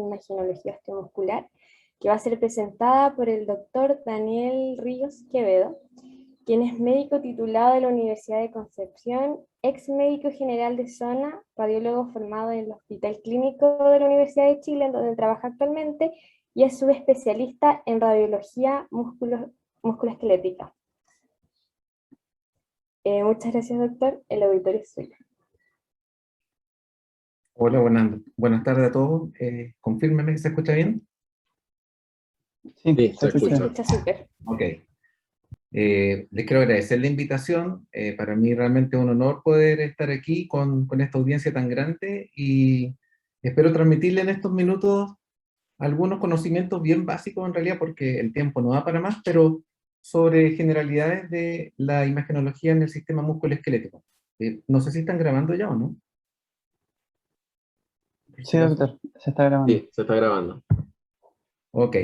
de Imagenología Osteomuscular, que va a ser presentada por el doctor Daniel Ríos Quevedo, quien es médico titulado de la Universidad de Concepción, ex médico general de zona, radiólogo formado en el Hospital Clínico de la Universidad de Chile, en donde trabaja actualmente, y es subespecialista en radiología musculoesquelética. Muchas gracias, doctor. El auditorio es suyo. Hola, buenas tardes a todos. Confírmeme que se escucha bien. Sí, se escucha. Se escucha súper. Ok. Les quiero agradecer la invitación. Para mí realmente es un honor poder estar aquí con esta audiencia tan grande y espero transmitirle en estos minutos algunos conocimientos bien básicos en realidad, porque el tiempo no da para más, pero sobre generalidades de la imagenología en el sistema musculoesquelético. No sé si están grabando ya o no. Sí, doctor, se está grabando. Sí, se está grabando. Ok.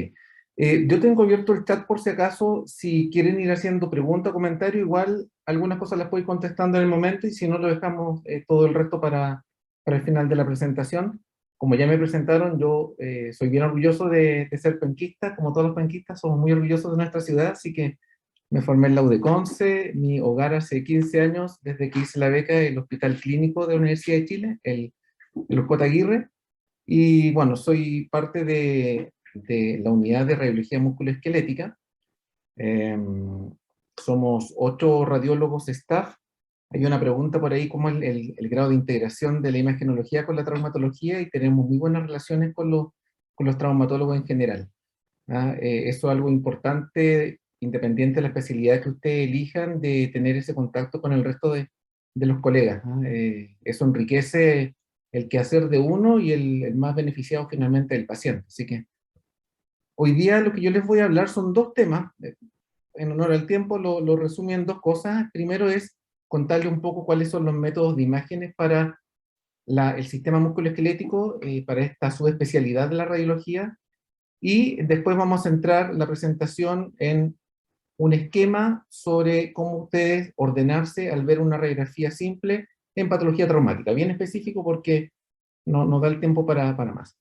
Yo tengo abierto el chat por si acaso, si quieren ir haciendo preguntas o comentarios, igual algunas cosas las voy contestando en el momento y si no lo dejamos todo el resto para el final de la presentación. Como ya me presentaron, yo soy bien orgulloso de ser penquista, como todos los penquistas, somos muy orgullosos de nuestra ciudad, así que me formé en la UDECONCE, mi hogar hace 15 años, desde que hice la beca del Hospital Clínico de la Universidad de Chile, el J. Aguirre, y bueno, soy parte de la unidad de radiología musculoesquelética. Somos 8 radiólogos staff. Hay una pregunta por ahí, ¿cómo es el grado de integración de la imagenología con la traumatología? Y tenemos muy buenas relaciones con los traumatólogos en general. Eso es algo importante, independiente de la especialidad que ustedes elijan, de tener ese contacto con el resto de los colegas. Eso enriquece el quehacer de uno y el más beneficiado finalmente del paciente. Así que hoy día lo que yo les voy a hablar son 2 temas. En honor al tiempo lo resumo en 2 cosas. Primero es contarle un poco cuáles son los métodos de imágenes para el sistema musculoesquelético, para esta subespecialidad de la radiología. Y después vamos a centrar la presentación en un esquema sobre cómo ustedes ordenarse al ver una radiografía simple en patología traumática. Bien específico porque no da el tiempo para más.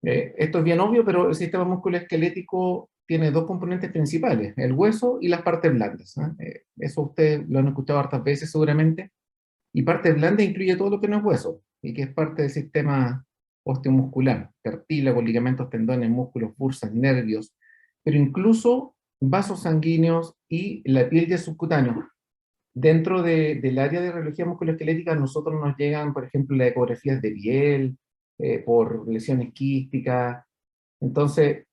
Esto es bien obvio, pero el sistema musculoesquelético tiene 2 componentes principales, el hueso y las partes blandas. Eso ustedes lo han escuchado hartas veces seguramente. Y parte blanda incluye todo lo que no es hueso, y que es parte del sistema osteomuscular, cartílago, ligamentos, tendones, músculos, bursas, nervios, pero incluso vasos sanguíneos y la piel y el subcutáneo. Dentro del área de radiología musculoesquelética, a nosotros nos llegan, por ejemplo, las ecografías de piel, por lesiones quísticas. Entonces,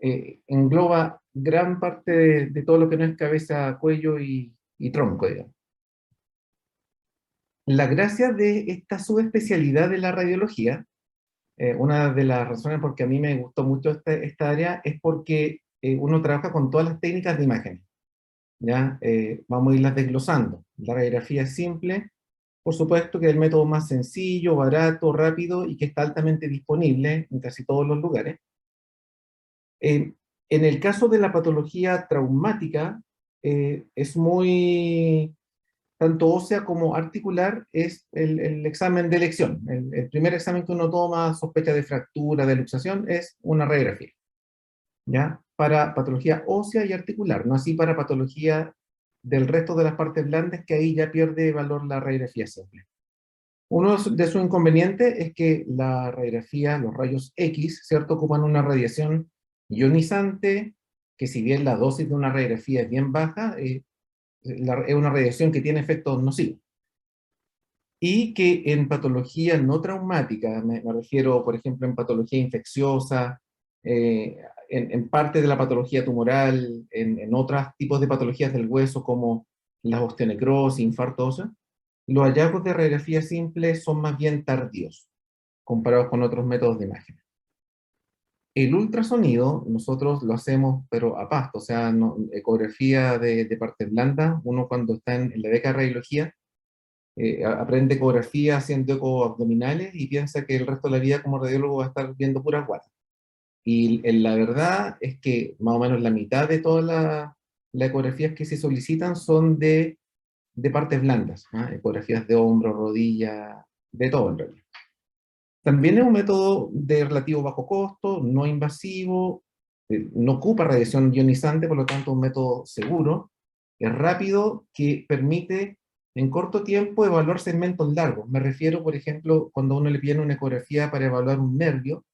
engloba gran parte de todo lo que no es cabeza, cuello y tronco, digamos. La gracia de esta subespecialidad de la radiología, una de las razones por que a mí me gustó mucho esta área, es porque uno trabaja con todas las técnicas de imagen. ¿Ya? Vamos a irlas desglosando. La radiografía es simple, por supuesto que es el método más sencillo, barato, rápido y que está altamente disponible en casi todos los lugares. En el caso de la patología traumática, es muy, tanto ósea como articular, es el examen de elección. El primer examen que uno toma, sospecha de fractura, de luxación, es una radiografía. ¿Ya? Para patología ósea y articular, no así para patología del resto de las partes blandas, que ahí ya pierde valor la radiografía simple. Uno de sus inconvenientes es que la radiografía, los rayos X, ¿cierto?, ocupan una radiación ionizante, que si bien la dosis de una radiografía es bien baja, es una radiación que tiene efectos nocivos. Y que en patología no traumática, me refiero, por ejemplo, en patología infecciosa, en parte de la patología tumoral, en otros tipos de patologías del hueso como la osteonecrosis, infarto óseo, los hallazgos de radiografía simple son más bien tardíos, comparados con otros métodos de imagen. El ultrasonido, nosotros lo hacemos, pero a pasto, o sea, ecografía de parte blanda, uno cuando está en la beca de radiología, aprende ecografía haciendo eco abdominales y piensa que el resto de la vida como radiólogo va a estar viendo puras guatas. Y la verdad es que más o menos la mitad de todas las ecografías que se solicitan son de partes blandas, ecografías de hombro, rodilla, de todo en realidad. También es un método de relativo bajo costo, no invasivo, no ocupa radiación ionizante, por lo tanto un método seguro, es rápido, que permite en corto tiempo evaluar segmentos largos. Me refiero, por ejemplo, cuando a uno le pide una ecografía para evaluar un nervio,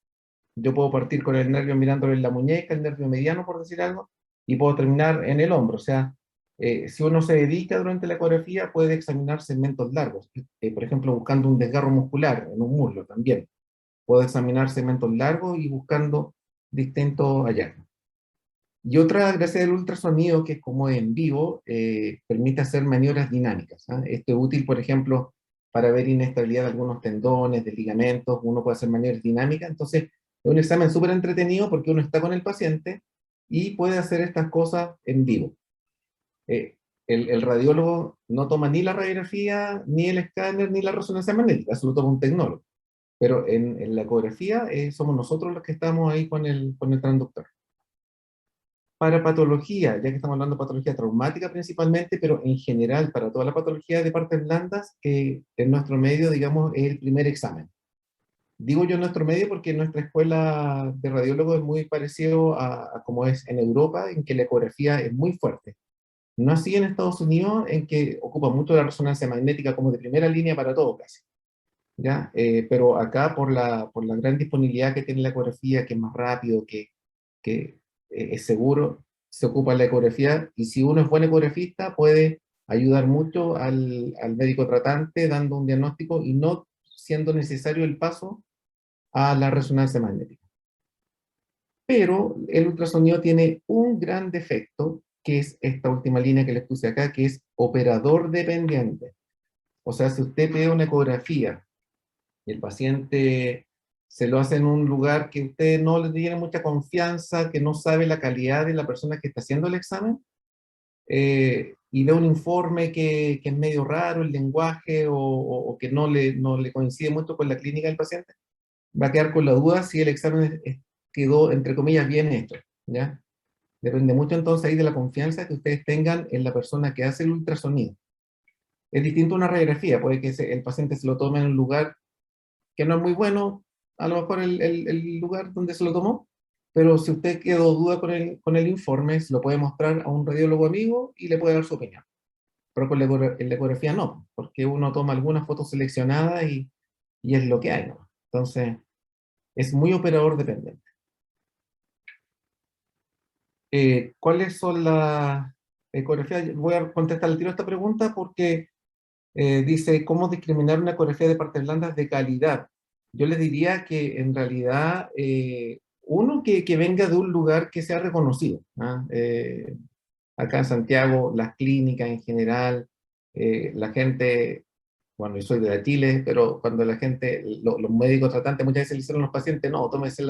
yo puedo partir con el nervio mirándolo en la muñeca, el nervio mediano, por decir algo, y puedo terminar en el hombro. O sea, si uno se dedica durante la ecografía, puede examinar segmentos largos. Por ejemplo, buscando un desgarro muscular en un muslo también. Puedo examinar segmentos largos y buscando distintos hallazgos. Y otra gracia del ultrasonido, que es como en vivo, permite hacer maniobras dinámicas. ¿Ah? Esto es útil, por ejemplo, para ver inestabilidad de algunos tendones, de ligamentos, uno puede hacer maniobras dinámicas. Entonces, es un examen súper entretenido porque uno está con el paciente y puede hacer estas cosas en vivo. El radiólogo no toma ni la radiografía, ni el escáner, ni la resonancia magnética, eso lo toma un tecnólogo. Pero en la ecografía somos nosotros los que estamos ahí con el transductor. Para patología, ya que estamos hablando de patología traumática principalmente, pero en general para toda la patología de partes blandas, en nuestro medio, digamos, es el primer examen. Digo yo en nuestro medio porque nuestra escuela de radiólogos es muy parecido a como es en Europa, en que la ecografía es muy fuerte. No así en Estados Unidos, en que ocupa mucho la resonancia magnética como de primera línea para todo casi. ¿Ya? Pero acá por la gran disponibilidad que tiene la ecografía, que es más rápido, que es seguro, se ocupa la ecografía, y si uno es buen ecografista puede ayudar mucho al médico tratante dando un diagnóstico y no siendo necesario el paso a la resonancia magnética. Pero el ultrasonido tiene un gran defecto, que es esta última línea que les puse acá, que es operador dependiente. O sea, si usted pide una ecografía y el paciente se lo hace en un lugar que usted no le tiene mucha confianza, que no sabe la calidad de la persona que está haciendo el examen, y ve un informe que es medio raro el lenguaje o que no le coincide mucho con la clínica del paciente, va a quedar con la duda si el examen quedó, entre comillas, bien hecho, ¿ya? Depende mucho entonces ahí de la confianza que ustedes tengan en la persona que hace el ultrasonido. Es distinto a una radiografía, puede que el paciente se lo tome en un lugar que no es muy bueno, a lo mejor el lugar donde se lo tomó, pero si usted quedó duda con el informe, se lo puede mostrar a un radiólogo amigo y le puede dar su opinión. Pero con la ecografía no, porque uno toma algunas fotos seleccionadas y es lo que hay, ¿no? Entonces, es muy operador dependiente. ¿Cuáles son las ecografías? Voy a contestar al tiro esta pregunta porque dice, ¿cómo discriminar una ecografía de partes blandas de calidad? Yo les diría que en realidad, uno que venga de un lugar que sea reconocido. ¿Ah? Acá en Santiago, las clínicas en general, la gente, bueno, yo soy de la Chile, pero cuando la gente, los médicos tratantes muchas veces le dicen a los pacientes, no, tómese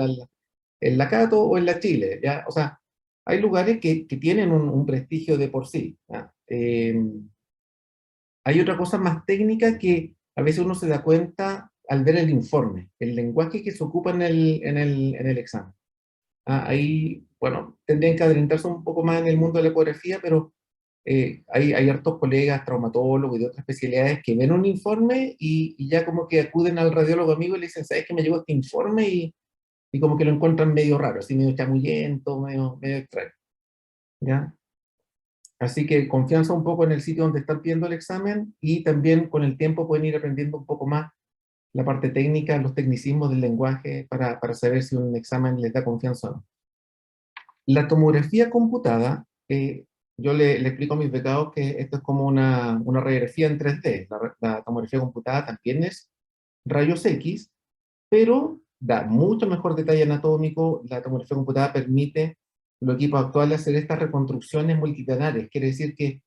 en la Cato o en la Chile, ¿ya? O sea, hay lugares que tienen un prestigio de por sí. ¿Ya? Hay otra cosa más técnica que a veces uno se da cuenta al ver el informe, el lenguaje que se ocupa en el examen. Ahí, bueno, tendrían que adentrarse un poco más en el mundo de la ecografía, pero hay hartos colegas traumatólogos y de otras especialidades que ven un informe y ya como que acuden al radiólogo amigo y le dicen, ¿sabes que me llegó este informe? Y como que lo encuentran medio raro, así medio chamullento, medio extraño. ¿Ya? Así que confianza un poco en el sitio donde están pidiendo el examen y también con el tiempo pueden ir aprendiendo un poco más la parte técnica, los tecnicismos del lenguaje para saber si un examen les da confianza o no. La tomografía computada, yo le explico a mis becados que esto es como una radiografía en 3D. La tomografía computada también es rayos X, pero da mucho mejor detalle anatómico. La tomografía computada permite los equipos actuales hacer estas reconstrucciones multicanales. Quiere decir que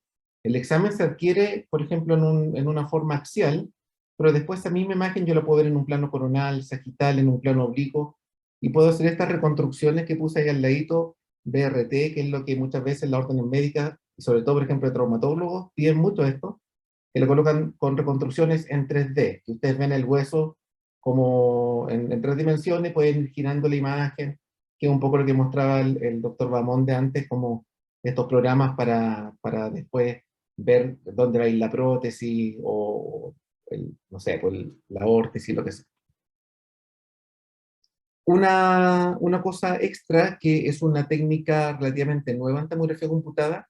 el examen se adquiere, por ejemplo, en una forma axial, pero después a misma imagen yo la puedo ver en un plano coronal, sagital, en un plano oblicuo, y puedo hacer estas reconstrucciones que puse ahí al ladito, BRT, que es lo que muchas veces la orden médica, y sobre todo, por ejemplo, de traumatólogos, piden mucho esto, que lo colocan con reconstrucciones en 3D, que ustedes ven el hueso como en 3 dimensiones, pueden ir girando la imagen, que es un poco lo que mostraba el doctor Bamonde antes, como estos programas para después ver dónde va a ir la prótesis o no sé, pues la órtesis, lo que sea. Una cosa extra, que es una técnica relativamente nueva en tomografía computada,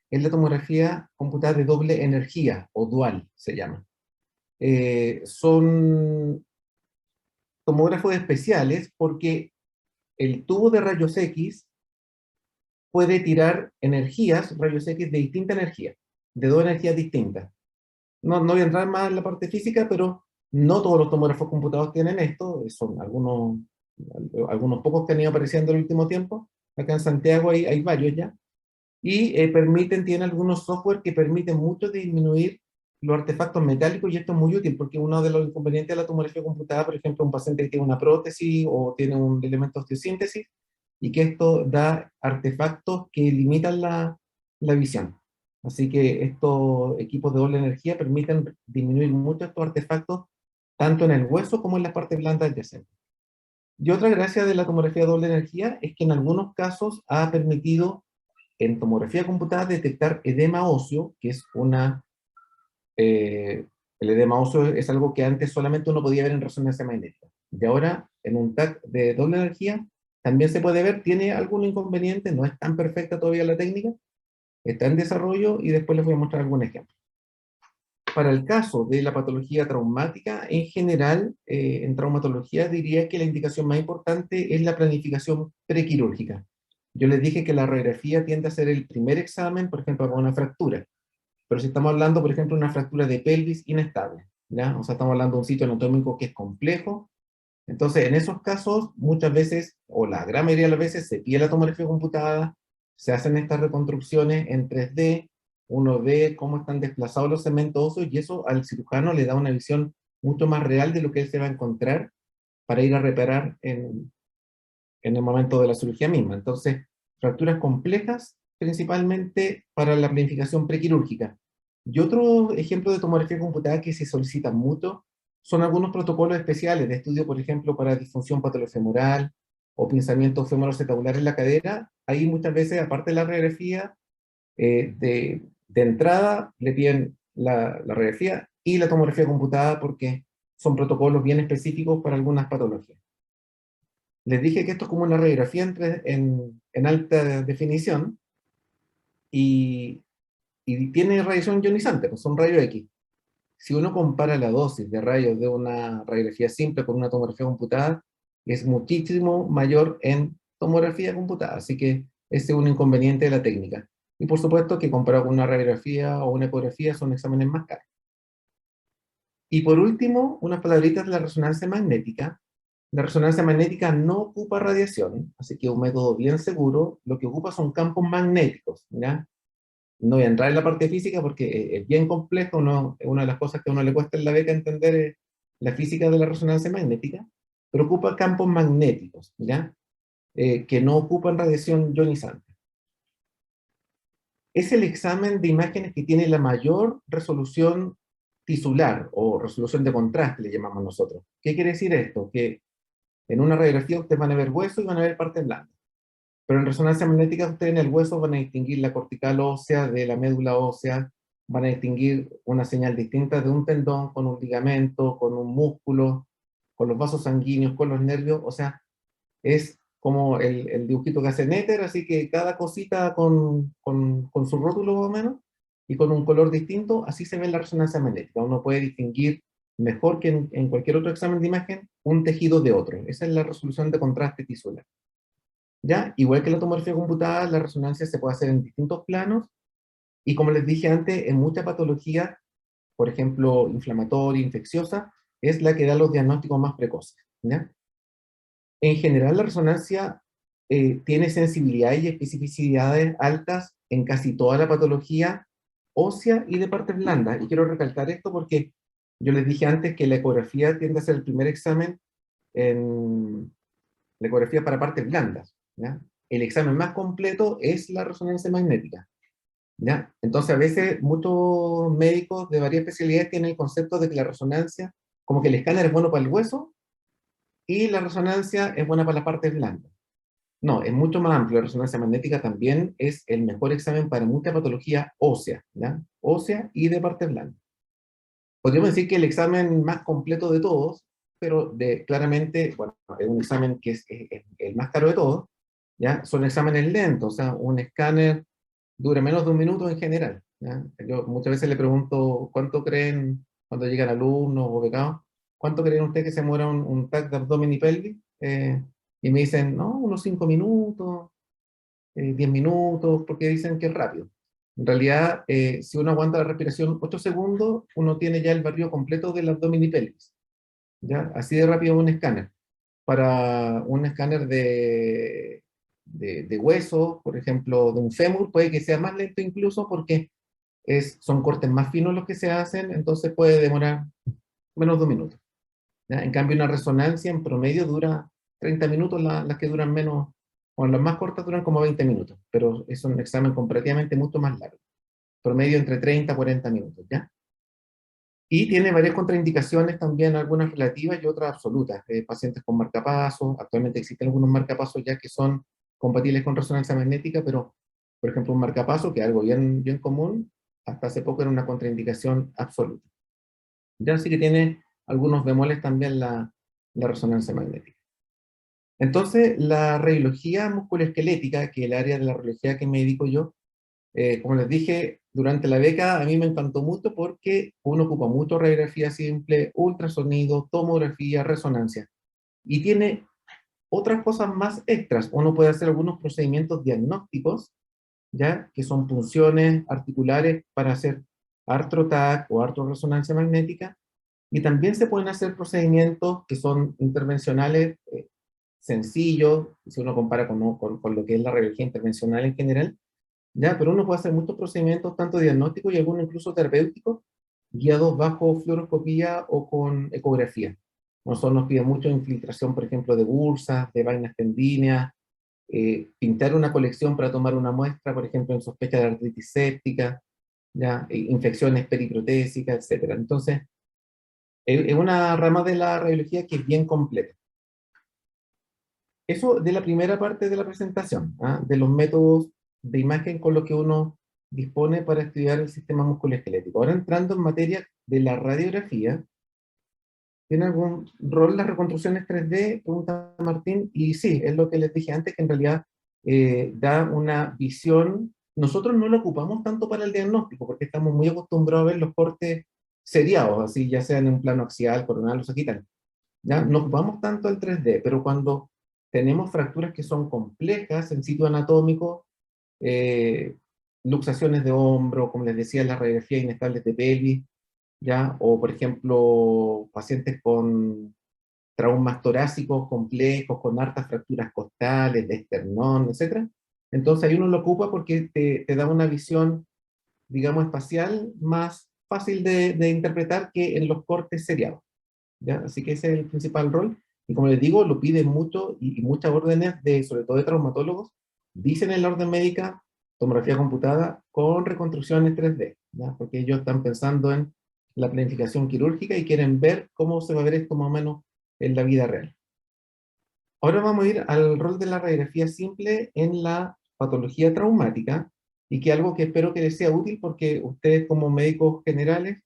es la tomografía computada de doble energía, o dual se llama. Son tomógrafos especiales porque el tubo de rayos X puede tirar rayos X de distinta energía, de dos energías distintas. No voy a entrar más en la parte física, pero no todos los tomógrafos computados tienen esto, son algunos pocos que han ido apareciendo en el último tiempo. Acá en Santiago hay varios ya, y tienen algunos software que permiten mucho disminuir los artefactos metálicos, y esto es muy útil, porque uno de los inconvenientes de la tomografía computada, por ejemplo, un paciente que tiene una prótesis o tiene un elemento de osteosíntesis, y que esto da artefactos que limitan la visión. Así que estos equipos de doble energía permiten disminuir mucho estos artefactos, tanto en el hueso como en las partes blandas adyacentes. Y otra gracia de la tomografía de doble energía es que en algunos casos ha permitido en tomografía computada detectar edema óseo, que es el edema óseo es algo que antes solamente uno podía ver en resonancia magnética. Y ahora, en un TAC de doble energía, también se puede ver. Tiene algún inconveniente, no es tan perfecta todavía la técnica, está en desarrollo, y después les voy a mostrar algún ejemplo. Para el caso de la patología traumática, en general, en traumatología diría que la indicación más importante es la planificación prequirúrgica. Yo les dije que la radiografía tiende a ser el primer examen, por ejemplo, para una fractura. Pero si estamos hablando, por ejemplo, de una fractura de pelvis inestable, ¿ya? O sea, estamos hablando de un sitio anatómico que es complejo. Entonces, en esos casos, muchas veces, o la gran mayoría de las veces, se pide la tomografía computada, se hacen estas reconstrucciones en 3D, uno ve cómo están desplazados los segmentos óseos, y eso al cirujano le da una visión mucho más real de lo que él se va a encontrar para ir a reparar en el momento de la cirugía misma. Entonces, fracturas complejas, principalmente para la planificación prequirúrgica. Y otro ejemplo de tomografía computada que se solicita mucho son algunos protocolos especiales de estudio, por ejemplo, para disfunción patolofemoral o pinzamiento femoroacetabular en la cadera. Ahí muchas veces, aparte de la radiografía, de entrada le piden la radiografía y la tomografía computada, porque son protocolos bien específicos para algunas patologías. Les dije que esto es como una radiografía en alta definición, y tiene radiación ionizante, pues son rayos X. Si uno compara la dosis de rayos de una radiografía simple con una tomografía computada, es muchísimo mayor en tomografía computada, así que ese es un inconveniente de la técnica. Y por supuesto que comparado con una radiografía o una ecografía son exámenes más caros. Y por último, unas palabritas de la resonancia magnética. La resonancia magnética no ocupa radiación, así que es un método bien seguro. Lo que ocupa son campos magnéticos, ¿ya? No voy a entrar en la parte física porque es bien complejo, ¿no? Es una de las cosas que a uno le cuesta en la beca entender, la física de la resonancia magnética, pero ocupa campos magnéticos, ¿ya? Que no ocupan radiación ionizante. Es el examen de imágenes que tiene la mayor resolución tisular, o resolución de contraste, le llamamos nosotros. ¿Qué quiere decir esto? Que en una radiografía ustedes van a ver hueso y van a ver parte blanca. Pero en resonancia magnética ustedes en el hueso van a distinguir la cortical ósea de la médula ósea, van a distinguir una señal distinta de un tendón con un ligamento, con un músculo, con los vasos sanguíneos, con los nervios. O sea, es como el dibujito que hace Netter, así que cada cosita con su rótulo más o menos, y con un color distinto. Así se ve en la resonancia magnética. Uno puede distinguir mejor que en cualquier otro examen de imagen un tejido de otro. Esa es la resolución de contraste tisular. ¿Ya? Igual que la tomografía computada, la resonancia se puede hacer en distintos planos, y como les dije antes, en mucha patología, por ejemplo, inflamatoria, infecciosa, es la que da los diagnósticos más precoces, ¿ya? En general, la resonancia tiene sensibilidad y especificidades altas en casi toda la patología ósea y de partes blandas. Y quiero recalcar esto porque yo les dije antes que la ecografía tiende a ser el primer examen en la ecografía para partes blandas, ¿ya? El examen más completo es la resonancia magnética, ¿ya? Entonces, a veces muchos médicos de varias especialidades tienen el concepto de que la resonancia, como que el escáner es bueno para el hueso, y la resonancia es buena para las partes blandas. No, es mucho más amplio. La resonancia magnética también es el mejor examen para mucha patología ósea, ¿ya? Ósea y de partes blandas. Podríamos decir que el examen más completo de todos pero claramente, bueno, es un examen que es el más caro de todos, ¿ya? Son exámenes lentos, o sea, un escáner dura menos de un minuto en general, ¿ya? Yo muchas veces le pregunto, ¿cuánto creen cuando llegan alumnos o becados? ¿Cuánto creen ustedes que se muera un TAC de abdomen y pelvis? Y me dicen, no, unos 5 minutos, 10 minutos, porque dicen que es rápido. En realidad, si uno aguanta la respiración 8 segundos, uno tiene ya el barrido completo del abdomen y pelvis, ¿ya? Así de rápido un escáner. Para un escáner de hueso, por ejemplo, de un fémur, puede que sea más lento incluso porque son cortes más finos los que se hacen, entonces puede demorar menos de un minuto, ¿ya? En cambio, una resonancia en promedio dura 30 minutos, las que duran menos, o las más cortas duran como 20 minutos, pero es un examen comparativamente mucho más largo, promedio entre 30 y 40 minutos, ¿ya? Y tiene varias contraindicaciones también, algunas relativas y otras absolutas. Pacientes con marcapasos, actualmente existen algunos marcapasos ya que son compatibles con resonancia magnética, pero, por ejemplo, un marcapaso, que es algo bien, bien común, hasta hace poco era una contraindicación absoluta. Ya sí que tiene algunos bemoles también la resonancia magnética. Entonces, la radiología musculoesquelética, que es el área de la radiología que me dedico yo, como les dije, durante la beca a mí me encantó mucho porque uno ocupa mucho radiografía simple, ultrasonido, tomografía, resonancia. Y tiene otras cosas más extras. Uno puede hacer algunos procedimientos diagnósticos, ¿ya? Que son punciones articulares para hacer artro-TAC o artro-resonancia magnética. Y también se pueden hacer procedimientos que son intervencionales sencillos, si uno compara con lo que es la radiología intervencional en general, ¿ya? Pero uno puede hacer muchos procedimientos, tanto diagnósticos y algunos incluso terapéuticos, guiados bajo fluoroscopía o con ecografía. Nosotros nos pide mucho infiltración, por ejemplo, de bursas, de vainas tendíneas, pintar una colección para tomar una muestra, por ejemplo, en sospecha de artritis séptica, ¿ya? Infecciones periprotésicas, etcétera. Entonces, es una rama de la radiología que es bien completa. Eso de la primera parte de la presentación, ¿ah? De los métodos de imagen con los que uno dispone para estudiar el sistema musculoesquelético. Ahora entrando en materia de la radiografía, ¿tiene algún rol las reconstrucciones 3D? Pregunta Martín, y sí, es lo que les dije antes, que en realidad da una visión. Nosotros no lo ocupamos tanto para el diagnóstico, porque estamos muy acostumbrados a ver los cortes seriados, así ya sea en un plano axial, coronal o sagital. ¿Ya? No ocupamos tanto el 3D, pero cuando tenemos fracturas que son complejas en sitio anatómico, eh, luxaciones de hombro, como les decía, la radiografía inestables de pelvis, ¿ya? O por ejemplo, pacientes con traumas torácicos complejos, con hartas fracturas costales, de esternón, etc. Entonces ahí uno lo ocupa porque te da una visión, digamos, espacial más fácil de interpretar que en los cortes seriados, ¿ya? Así que ese es el principal rol. Y como les digo, lo piden mucho y muchas órdenes, sobre todo de traumatólogos, dicen en la orden médica tomografía computada con reconstrucciones 3D, ¿ya? Porque ellos están pensando en la planificación quirúrgica y quieren ver cómo se va a ver esto más o menos en la vida real. Ahora vamos a ir al rol de la radiografía simple en la patología traumática, y que algo que espero que les sea útil porque ustedes como médicos generales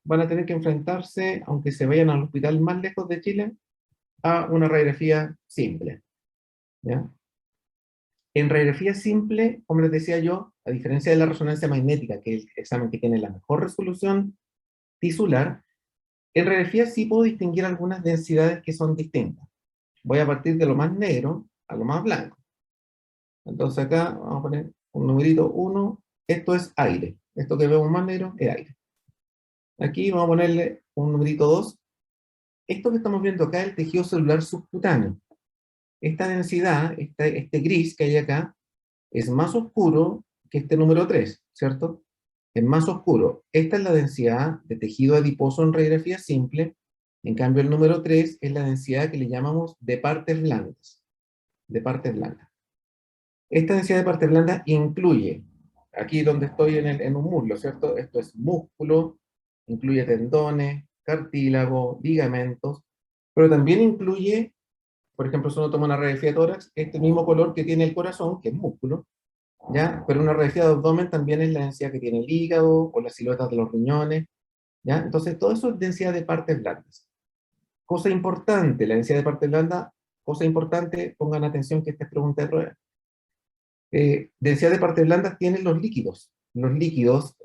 van a tener que enfrentarse, aunque se vayan al hospital más lejos de Chile, a una radiografía simple, ¿ya? En radiografía simple, como les decía yo, a diferencia de la resonancia magnética, que es el examen que tiene la mejor resolución tisular, en radiografía sí puedo distinguir algunas densidades que son distintas. Voy a partir de lo más negro a lo más blanco. Entonces acá vamos a poner un numerito 1, esto es aire. Esto que vemos más negro es aire. Aquí vamos a ponerle un numerito 2. Esto que estamos viendo acá es el tejido celular subcutáneo. Esta densidad, este gris que hay acá, es más oscuro que este número 3, ¿cierto? Es más oscuro. Esta es la densidad de tejido adiposo en radiografía simple. En cambio, el número 3 es la densidad que le llamamos de partes blandas. De partes blandas. Esta densidad de partes blandas incluye, aquí donde estoy en un muslo, ¿cierto? Esto es músculo, incluye tendones, cartílago, ligamentos, pero también incluye, por ejemplo, si uno toma una radiografía de tórax, este mismo color que tiene el corazón, que es músculo, ¿ya? Pero una radiografía de abdomen también es la densidad que tiene el hígado o las siluetas de los riñones, ¿ya? Entonces, todo eso es densidad de partes blandas. Cosa importante, la densidad de parte blanda, cosa importante, pongan atención que esta es pregunta de prueba. Densidad de partes blandas tienen los líquidos. Los líquidos,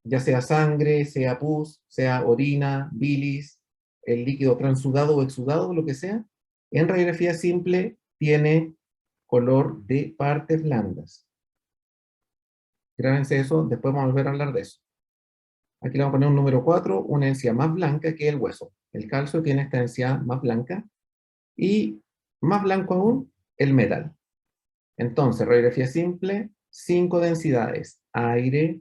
ya sea sangre, sea pus, sea orina, bilis, el líquido transudado o exudado, lo que sea, en radiografía simple tiene color de partes blandas. Grábense eso, después vamos a volver a hablar de eso. Aquí le vamos a poner un número 4, una densidad más blanca que el hueso. El calcio tiene esta densidad más blanca, y más blanco aún, el metal. Entonces, radiografía simple, 5 densidades: aire,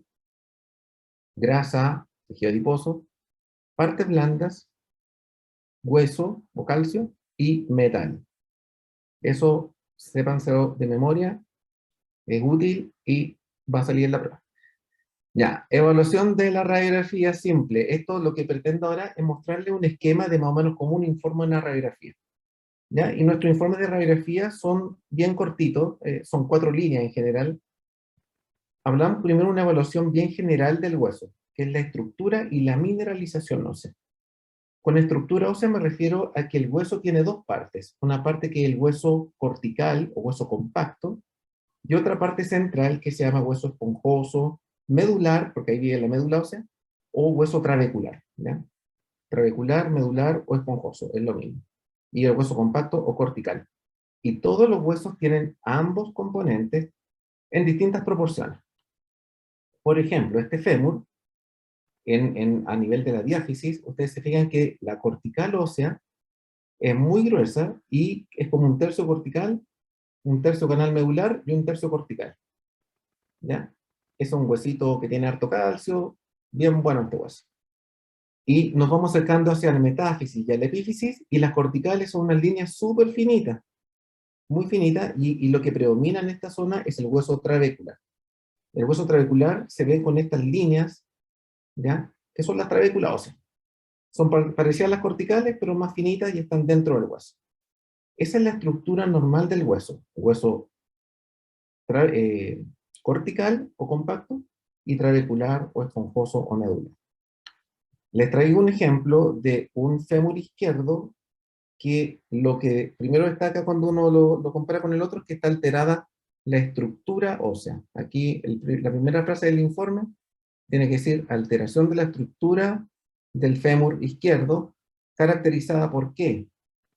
grasa, tejido adiposo, partes blandas, hueso o calcio y metal. Eso, sépanselo de memoria, es útil y va a salir en la prueba. Ya, evaluación de la radiografía simple. Esto lo que pretendo ahora es mostrarle un esquema de más o menos como un informe en la radiografía. ¿Ya? Y nuestros informes de radiografía son bien cortitos, son 4 líneas en general. Hablamos primero de una evaluación bien general del hueso, que es la estructura y la mineralización ósea. Con estructura ósea me refiero a que el hueso tiene dos partes. Una parte que es el hueso cortical o hueso compacto, y otra parte central que se llama hueso esponjoso, medular, porque ahí viene la médula ósea, o hueso trabecular. ¿Ya? Trabecular, medular o esponjoso, es lo mismo. Y el hueso compacto o cortical. Y todos los huesos tienen ambos componentes en distintas proporciones. Por ejemplo, este fémur, a nivel de la diáfisis, ustedes se fijan que la cortical ósea es muy gruesa y es como un tercio cortical, un tercio canal medular y un tercio cortical. ¿Ya? Es un huesito que tiene harto calcio, bien bueno este hueso. Y nos vamos acercando hacia la metáfisis y la epífisis, y las corticales son unas líneas súper finitas, muy finitas, y lo que predomina en esta zona es el hueso trabecular. El hueso trabecular se ve con estas líneas, ¿ya? Que son las trabéculas óseas. Son parecidas a las corticales, pero más finitas y están dentro del hueso. Esa es la estructura normal del hueso. Hueso cortical o compacto, y trabecular o esponjoso o medular. Les traigo un ejemplo de un fémur izquierdo que lo que primero destaca cuando uno lo compara con el otro es que está alterada la estructura ósea. Aquí la primera frase del informe tiene que decir alteración de la estructura del fémur izquierdo, caracterizada ¿por qué?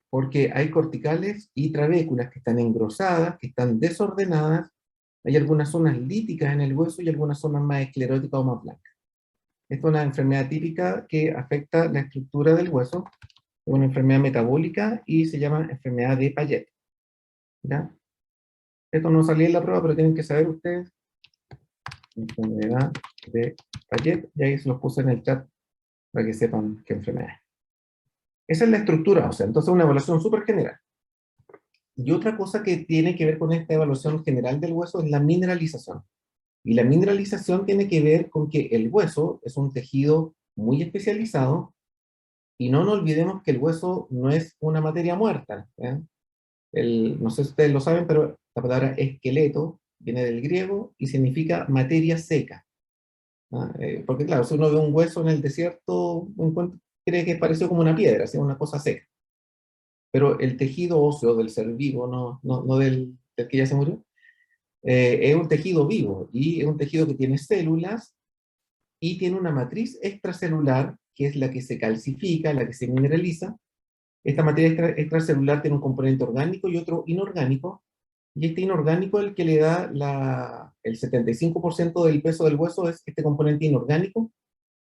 Porque hay corticales y trabéculas que están engrosadas, que están desordenadas, hay algunas zonas líticas en el hueso y algunas zonas más escleróticas o más blancas. Esta es una enfermedad típica que afecta la estructura del hueso, es una enfermedad metabólica y se llama enfermedad de Payet. ¿Ya? Esto no salía en la prueba, pero tienen que saber ustedes. Enfermedad de Payet, y ahí se los puse en el chat para que sepan qué enfermedad es. Esa es la estructura, o sea, entonces una evaluación súper general. Y otra cosa que tiene que ver con esta evaluación general del hueso es la mineralización. Y la mineralización tiene que ver con que el hueso es un tejido muy especializado, y no nos olvidemos que el hueso no es una materia muerta. ¿Eh? No sé si ustedes lo saben, pero la palabra esqueleto viene del griego y significa materia seca. ¿Ah? Porque claro, si uno ve un hueso en el desierto, cree que pareció como una piedra, así, una cosa seca. Pero el tejido óseo del ser vivo, no del que ya se murió, es un tejido vivo, y es un tejido que tiene células y tiene una matriz extracelular, que es la que se calcifica, la que se mineraliza. Esta materia extracelular tiene un componente orgánico y otro inorgánico, y este inorgánico es el que le da el 75% del peso del hueso, es este componente inorgánico,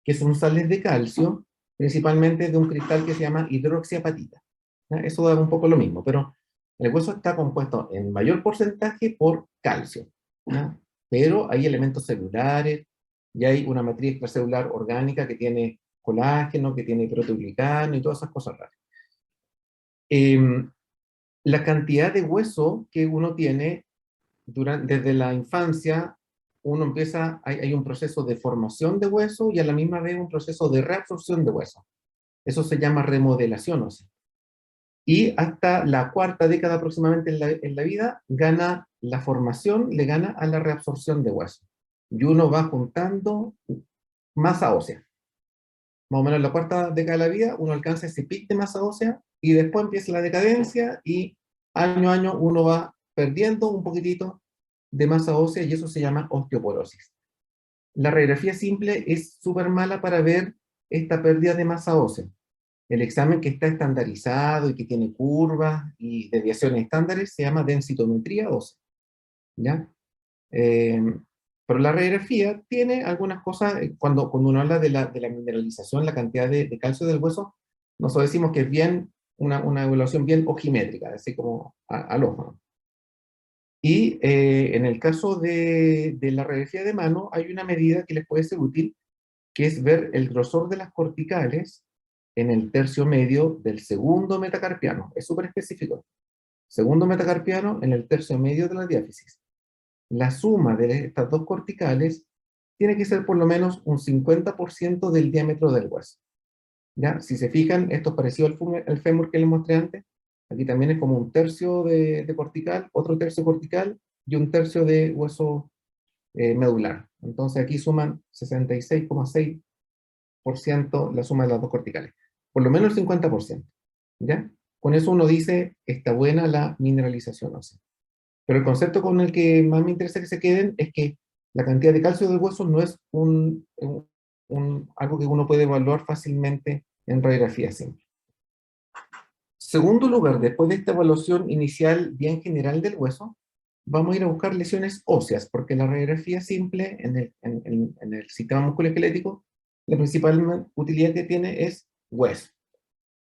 que son sales de calcio, principalmente de un cristal que se llama hidroxiapatita. ¿Ya? Eso da un poco lo mismo, pero el hueso está compuesto en mayor porcentaje por calcio. ¿Ya? Pero hay elementos celulares, y hay una matriz extracelular orgánica que tiene colágeno, que tiene proteoglicano y todas esas cosas raras. La cantidad de hueso que uno tiene desde la infancia, uno empieza, hay un proceso de formación de hueso y a la misma vez un proceso de reabsorción de hueso. Eso se llama remodelación ósea. Y hasta la cuarta década aproximadamente en la vida, gana la formación, le gana a la reabsorción de hueso. Y uno va juntando masa ósea. más o menos en la cuarta década de la vida, uno alcanza ese pic de masa ósea, y después empieza la decadencia, y año a año uno va perdiendo un poquitito de masa ósea, y eso se llama osteoporosis. La radiografía simple es súper mala para ver esta pérdida de masa ósea. El examen que está estandarizado y que tiene curvas y desviaciones estándares se llama densitometría ósea, ¿ya? Eh, pero la radiografía tiene algunas cosas, cuando uno habla de la mineralización, la cantidad de calcio del hueso, nosotros decimos que es bien una evaluación bien ojimétrica, así como al ojo, ¿no? Y en el caso de la radiografía de mano, hay una medida que les puede ser útil, que es ver el grosor de las corticales en el tercio medio del segundo metacarpiano. Es súper específico. Segundo metacarpiano en el tercio medio de la diáfisis. La suma de estas dos corticales tiene que ser por lo menos un 50% del diámetro del hueso. ¿Ya? Si se fijan, esto es parecido al fémur que les mostré antes. Aquí también es como un tercio de cortical, otro tercio cortical y un tercio de hueso medular. Entonces aquí suman 66,6% la suma de las dos corticales. Por lo menos el 50%. ¿Ya? Con eso uno dice, está buena la mineralización ósea. Pero el concepto con el que más me interesa que se queden es que la cantidad de calcio del hueso no es algo que uno puede evaluar fácilmente en radiografía simple. Segundo lugar, después de esta evaluación inicial bien general del hueso, vamos a ir a buscar lesiones óseas, porque la radiografía simple en el sistema musculoesquelético, la principal utilidad que tiene es hueso.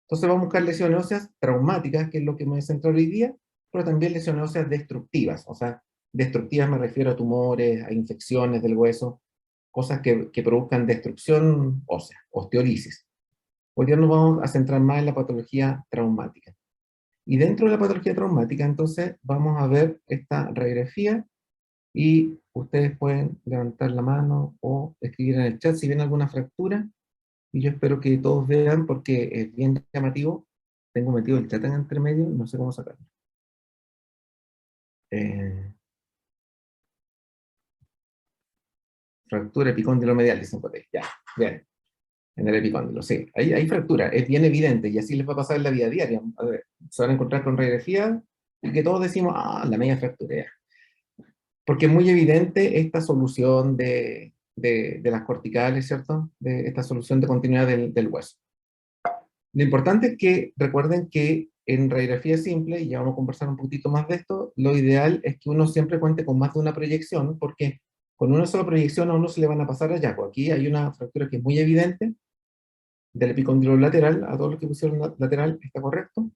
Entonces vamos a buscar lesiones óseas traumáticas, que es lo que me voy a centrar hoy día, pero también lesiones óseas destructivas. O sea, destructivas me refiero a tumores, a infecciones del hueso, cosas que produzcan destrucción ósea, osteolisis. Hoy día nos vamos a centrar más en la patología traumática. Y dentro de la patología traumática, entonces, vamos a ver esta radiografía, y ustedes pueden levantar la mano o escribir en el chat si ven alguna fractura, y yo espero que todos vean porque es bien llamativo. Tengo metido el chat en entre medio y no sé cómo sacarlo. Fractura epicóndilo medial, dicen por ahí. Ya, bien. En el epicóndilo, sí. Hay fractura, es bien evidente, y así les va a pasar en la vida diaria. A ver, se van a encontrar con radiografía y que todos decimos, ah, la media fractura. Ya. Porque es muy evidente esta solución de las corticales, ¿cierto? De esta solución de continuidad del hueso. Lo importante es que recuerden que en radiografía simple, y ya vamos a conversar un poquito más de esto, lo ideal es que uno siempre cuente con más de una proyección, porque con una sola proyección a uno se le van a pasar hallazgos. Aquí hay una fractura que es muy evidente, del epicóndilo lateral, a todos los que pusieron lateral está correcto.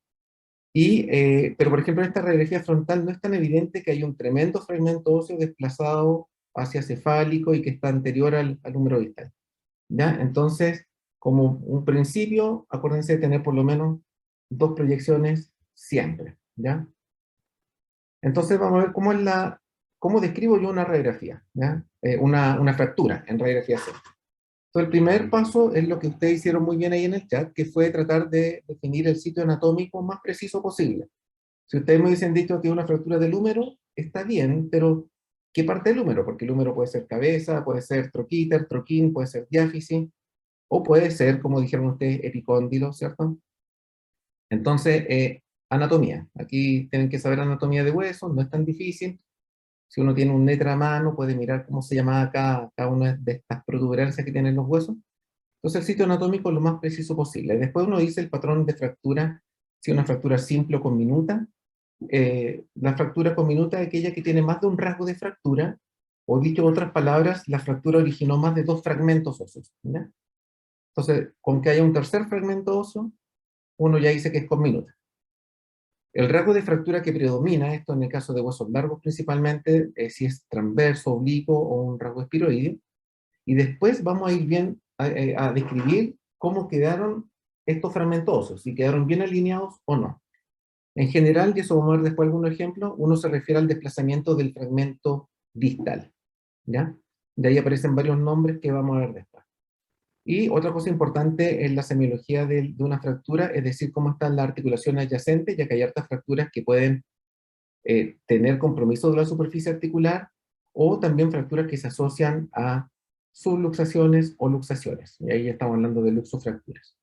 Pero por ejemplo en esta radiografía frontal no es tan evidente que hay un tremendo fragmento óseo desplazado hacia cefálico y que está anterior al húmero distal. ¿Ya? Entonces, como un principio, acuérdense de tener por lo menos dos proyecciones siempre. ¿Ya? Entonces vamos a ver cómo describo yo una radiografía, ¿ya? Una fractura en radiografía simple. Entonces, el primer paso es lo que ustedes hicieron muy bien ahí en el chat, que fue tratar de definir el sitio anatómico más preciso posible. Si ustedes me hubiesen dicho que es una fractura del húmero, está bien, pero ¿qué parte del húmero? Porque el húmero puede ser cabeza, puede ser troquíter, troquín, puede ser diáfisis, o puede ser, como dijeron ustedes, epicóndilo, ¿cierto? Entonces, anatomía. Aquí tienen que saber anatomía de huesos, no es tan difícil. Si uno tiene un letra a mano, puede mirar cómo se llama cada una de estas protuberancias que tienen los huesos. Entonces el sitio anatómico es lo más preciso posible. Después uno dice el patrón de fractura, si es una fractura simple o conminuta. La fractura conminuta es aquella que tiene más de un rasgo de fractura, o dicho en otras palabras, la fractura originó más de dos fragmentos óseos. ¿Ya? Entonces, con que haya un tercer fragmento óseo, uno ya dice que es conminuta. El rasgo de fractura que predomina, esto en el caso de huesos largos principalmente, si es transverso, oblicuo o un rasgo espiroideo. Y después vamos a ir bien a describir cómo quedaron estos fragmentos óseos, si quedaron bien alineados o no. En general, y eso vamos a ver después algunos ejemplos, uno se refiere al desplazamiento del fragmento distal, ¿ya? De ahí aparecen varios nombres que vamos a ver después. Y otra cosa importante en la semiología de una fractura, es decir, cómo están las articulaciones adyacentes, ya que hay hartas fracturas que pueden tener compromiso de la superficie articular, o también fracturas que se asocian a subluxaciones o luxaciones. Y ahí estamos hablando de luxofracturas.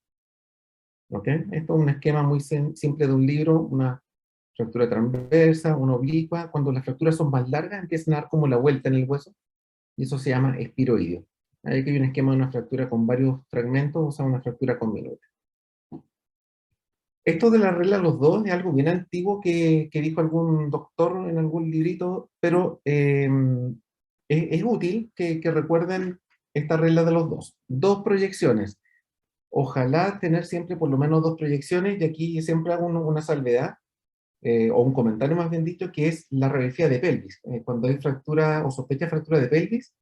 ¿Ok? Esto es un esquema muy simple de un libro, una fractura transversa, una oblicua. Cuando las fracturas son más largas, empiezan a dar como la vuelta en el hueso, y eso se llama espiroideo. Ahí hay un esquema de una fractura con varios fragmentos, o sea, una fractura con minuto. Esto de la regla de los dos es algo bien antiguo que dijo algún doctor en algún librito, pero es útil que recuerden esta regla de los dos. Dos proyecciones. Ojalá tener siempre por lo menos dos proyecciones, y aquí siempre hago una salvedad, o un comentario más bien dicho, que es la radiografía de pelvis. Cuando hay fractura o sospecha de fractura de pelvis,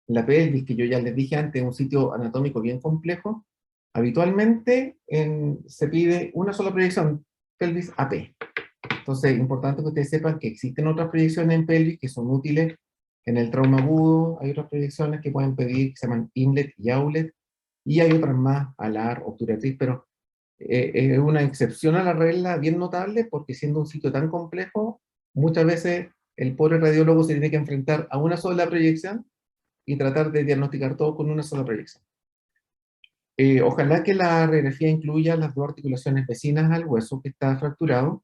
la pelvis, que yo ya les dije antes, es un sitio anatómico bien complejo, habitualmente se pide una sola proyección, pelvis AP. Entonces, es importante que ustedes sepan que existen otras proyecciones en pelvis que son útiles en el trauma agudo. Hay otras proyecciones que pueden pedir, que se llaman inlet y outlet, y hay otras más, alar, obturatriz, pero es una excepción a la regla bien notable, porque siendo un sitio tan complejo, muchas veces el pobre radiólogo se tiene que enfrentar a una sola proyección y tratar de diagnosticar todo con una sola proyección. Ojalá que la radiografía incluya las dos articulaciones vecinas al hueso que está fracturado,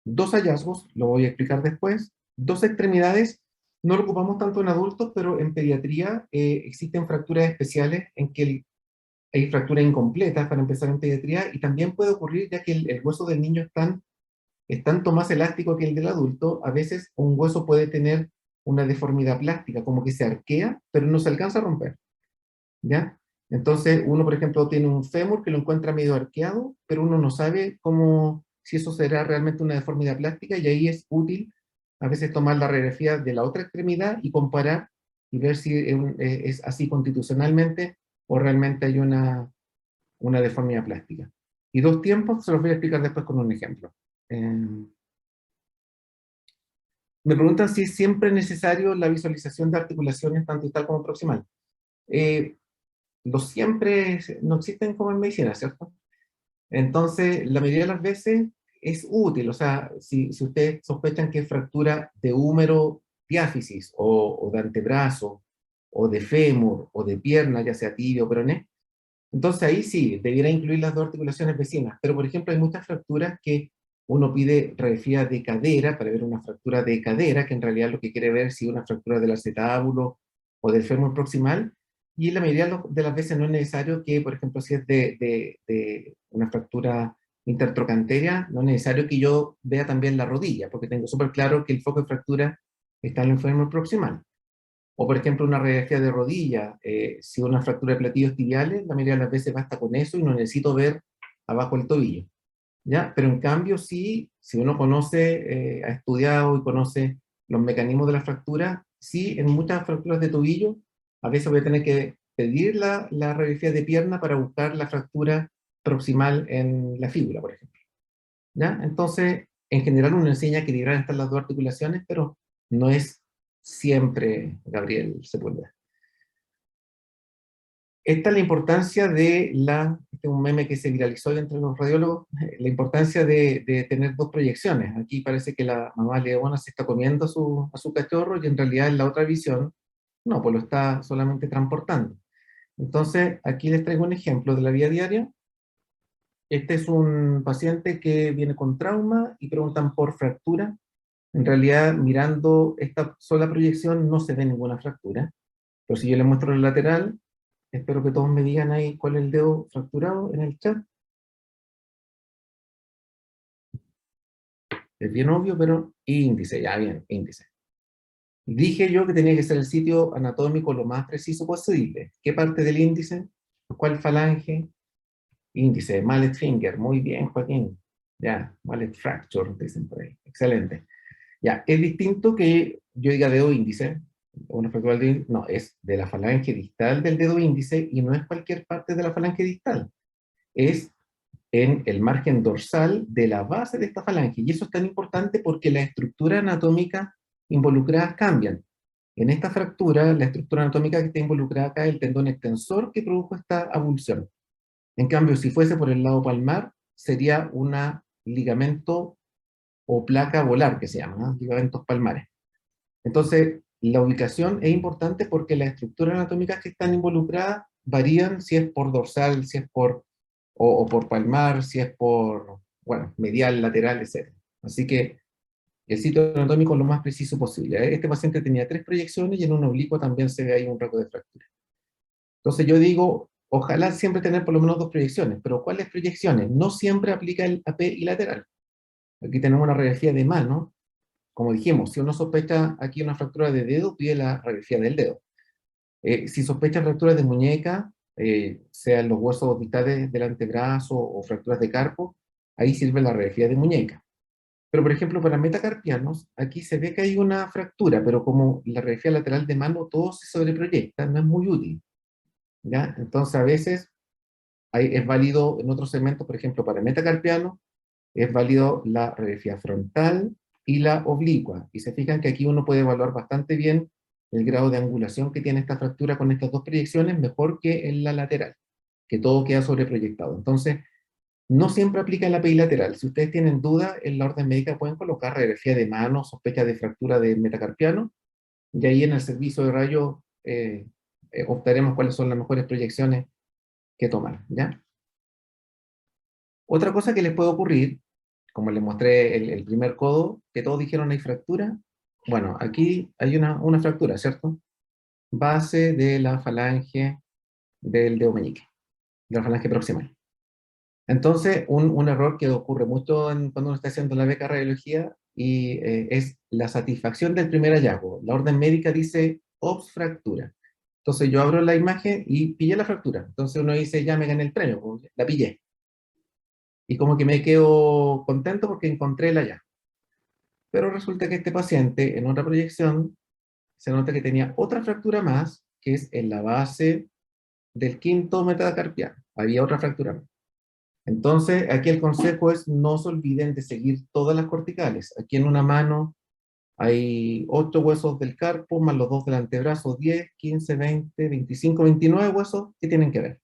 dos hallazgos, lo voy a explicar después, dos extremidades. No lo ocupamos tanto en adultos, pero en pediatría existen fracturas especiales en que hay fracturas incompletas para empezar en pediatría, y también puede ocurrir, ya que el hueso del niño es tanto más elástico que el del adulto, a veces un hueso puede tener una deformidad plástica, como que se arquea, pero no se alcanza a romper, ¿ya? Entonces, uno, por ejemplo, tiene un fémur que lo encuentra medio arqueado, pero uno no sabe si eso será realmente una deformidad plástica, y ahí es útil a veces tomar la radiografía de la otra extremidad y comparar y ver si es así constitucionalmente o realmente hay una deformidad plástica. Y dos tiempos se los voy a explicar después con un ejemplo. Me preguntan si es siempre necesario la visualización de articulaciones tanto distal como proximal. Los siempre no existen como en medicina, ¿cierto? Entonces, la mayoría de las veces es útil. O sea, si ustedes sospechan que es fractura de húmero diáfisis, o de antebrazo, o de fémur, o de pierna, ya sea tibia o peroné, entonces ahí sí, debiera incluir las dos articulaciones vecinas. Pero, por ejemplo, hay muchas fracturas que uno pide radiografía de cadera para ver una fractura de cadera, que en realidad lo que quiere ver es si una fractura del acetábulo o del fémur proximal, y la mayoría de las veces no es necesario que, por ejemplo, si es de una fractura intertrochanteria, no es necesario que yo vea también la rodilla, porque tengo súper claro que el foco de fractura está en el fémur proximal. O, por ejemplo, una radiografía de rodilla, si una fractura de platillos tibiales, la mayoría de las veces basta con eso y no necesito ver abajo el tobillo, ¿ya? Pero en cambio, sí, si uno conoce, ha estudiado y conoce los mecanismos de la fractura, sí, en muchas fracturas de tobillo, a veces voy a tener que pedir la radiografía de pierna para buscar la fractura proximal en la fíbula, por ejemplo, ¿ya? Entonces, en general uno enseña que deberán estar las dos articulaciones, pero no es siempre, Gabriel Sepúlveda. Esta es la importancia de este es un meme que se viralizó entre los radiólogos, la importancia de tener dos proyecciones. Aquí parece que la mamá leona se está comiendo a su cachorro, y en realidad en la otra visión, no, pues lo está solamente transportando. Entonces, aquí les traigo un ejemplo de la vida diaria. Este es un paciente que viene con trauma y preguntan por fractura. En realidad, mirando esta sola proyección no se ve ninguna fractura, pero si yo les muestro el lateral, espero que todos me digan ahí cuál es el dedo fracturado en el chat. Es bien obvio, pero índice, ya bien, índice. Dije yo que tenía que ser el sitio anatómico lo más preciso posible. ¿Qué parte del índice? ¿Cuál falange? Índice, mallet finger. Muy bien, Joaquín. Ya, mallet fracture, dicen por ahí. Excelente. Ya, es distinto que yo diga dedo índice, una fractura no, es de la falange distal del dedo índice, y no es cualquier parte de la falange distal, es en el margen dorsal de la base de esta falange, y eso es tan importante porque la estructura anatómica involucrada cambian. En esta fractura, la estructura anatómica que está involucrada acá es el tendón extensor que produjo esta abulsión. En cambio, si fuese por el lado palmar, sería un ligamento o placa volar, que se llama, ¿no? Ligamentos palmares. Entonces, la ubicación es importante porque las estructuras anatómicas que están involucradas varían si es por dorsal, si es o por palmar, si es por, bueno, medial, lateral, etc. Así que el sitio anatómico es lo más preciso posible. Este paciente tenía 3 proyecciones y en un oblicuo también se ve ahí un rasgo de fractura. Entonces yo digo, ojalá siempre tener por lo menos 2 proyecciones, pero ¿cuáles proyecciones? No siempre aplica el AP y lateral. Aquí tenemos una radiografía de mano. Como dijimos, si uno sospecha aquí una fractura de dedo, pide la radiografía del dedo. Si sospecha fracturas de muñeca, sean los huesos distales del antebrazo o fracturas de carpo, ahí sirve la radiografía de muñeca. Pero, por ejemplo, para metacarpianos, aquí se ve que hay una fractura, pero como la radiografía lateral de mano todo se sobreproyecta, no es muy útil, ¿ya? Entonces, a veces es válido en otros segmentos, por ejemplo, para metacarpiano, es válido la radiografía frontal y la oblicua. Y se fijan que aquí uno puede evaluar bastante bien el grado de angulación que tiene esta fractura con estas 2 proyecciones, mejor que en la lateral, que todo queda sobreproyectado. Entonces, no siempre aplica en la PI lateral. Si ustedes tienen duda, en la orden médica pueden colocar radiografía de mano, sospecha de fractura de metacarpiano, y ahí en el servicio de rayos optaremos cuáles son las mejores proyecciones que tomar, ¿ya? Otra cosa que les puede ocurrir, como les mostré el primer codo, que todos dijeron hay fractura. Bueno, aquí hay una fractura, ¿cierto? Base de la falange del dedo meñique, de la falange proximal. Entonces, un error que ocurre mucho cuando uno está haciendo la beca de radiología y es la satisfacción del primer hallazgo. La orden médica dice OBS fractura. Entonces yo abro la imagen y pillé la fractura. Entonces uno dice, ya me gané el premio, pues, la pillé. Y como que me quedo contento porque encontré el hallazgo. Pero resulta que este paciente, en otra proyección, se nota que tenía otra fractura más, que es en la base del quinto metacarpiano. Había otra fractura más. Entonces, aquí el consejo es no se olviden de seguir todas las corticales. Aquí en una mano hay 8 huesos del carpo, más los 2 del antebrazo, 10, 15, 20, 25, 29 huesos que tienen que ver.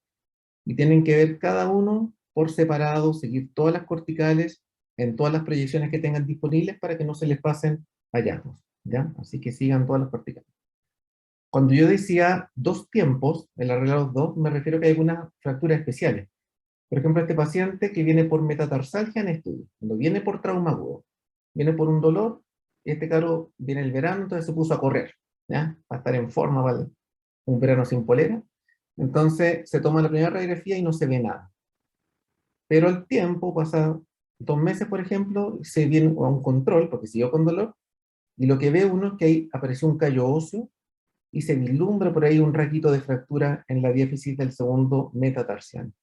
Y tienen que ver cada uno por separado, seguir todas las corticales en todas las proyecciones que tengan disponibles para que no se les pasen hallazgos, ¿ya? Así que sigan todas las corticales. Cuando yo decía 2 tiempos, el arreglado 2, me refiero a que hay algunas fracturas especiales. Por ejemplo, este paciente que viene por metatarsalgia en estudio, cuando viene por trauma agudo, viene por un dolor, y este caro viene el verano, entonces se puso a correr, ¿ya? Para estar en forma, ¿vale? Un verano sin polera. Entonces se toma la primera radiografía y no se ve nada. Pero al tiempo, pasa 2 meses, por ejemplo, se viene a un control, porque siguió con dolor, y lo que ve uno es que ahí apareció un callo óseo, y se vislumbra por ahí un rasguito de fractura en la diáfisis del segundo metatarsiano.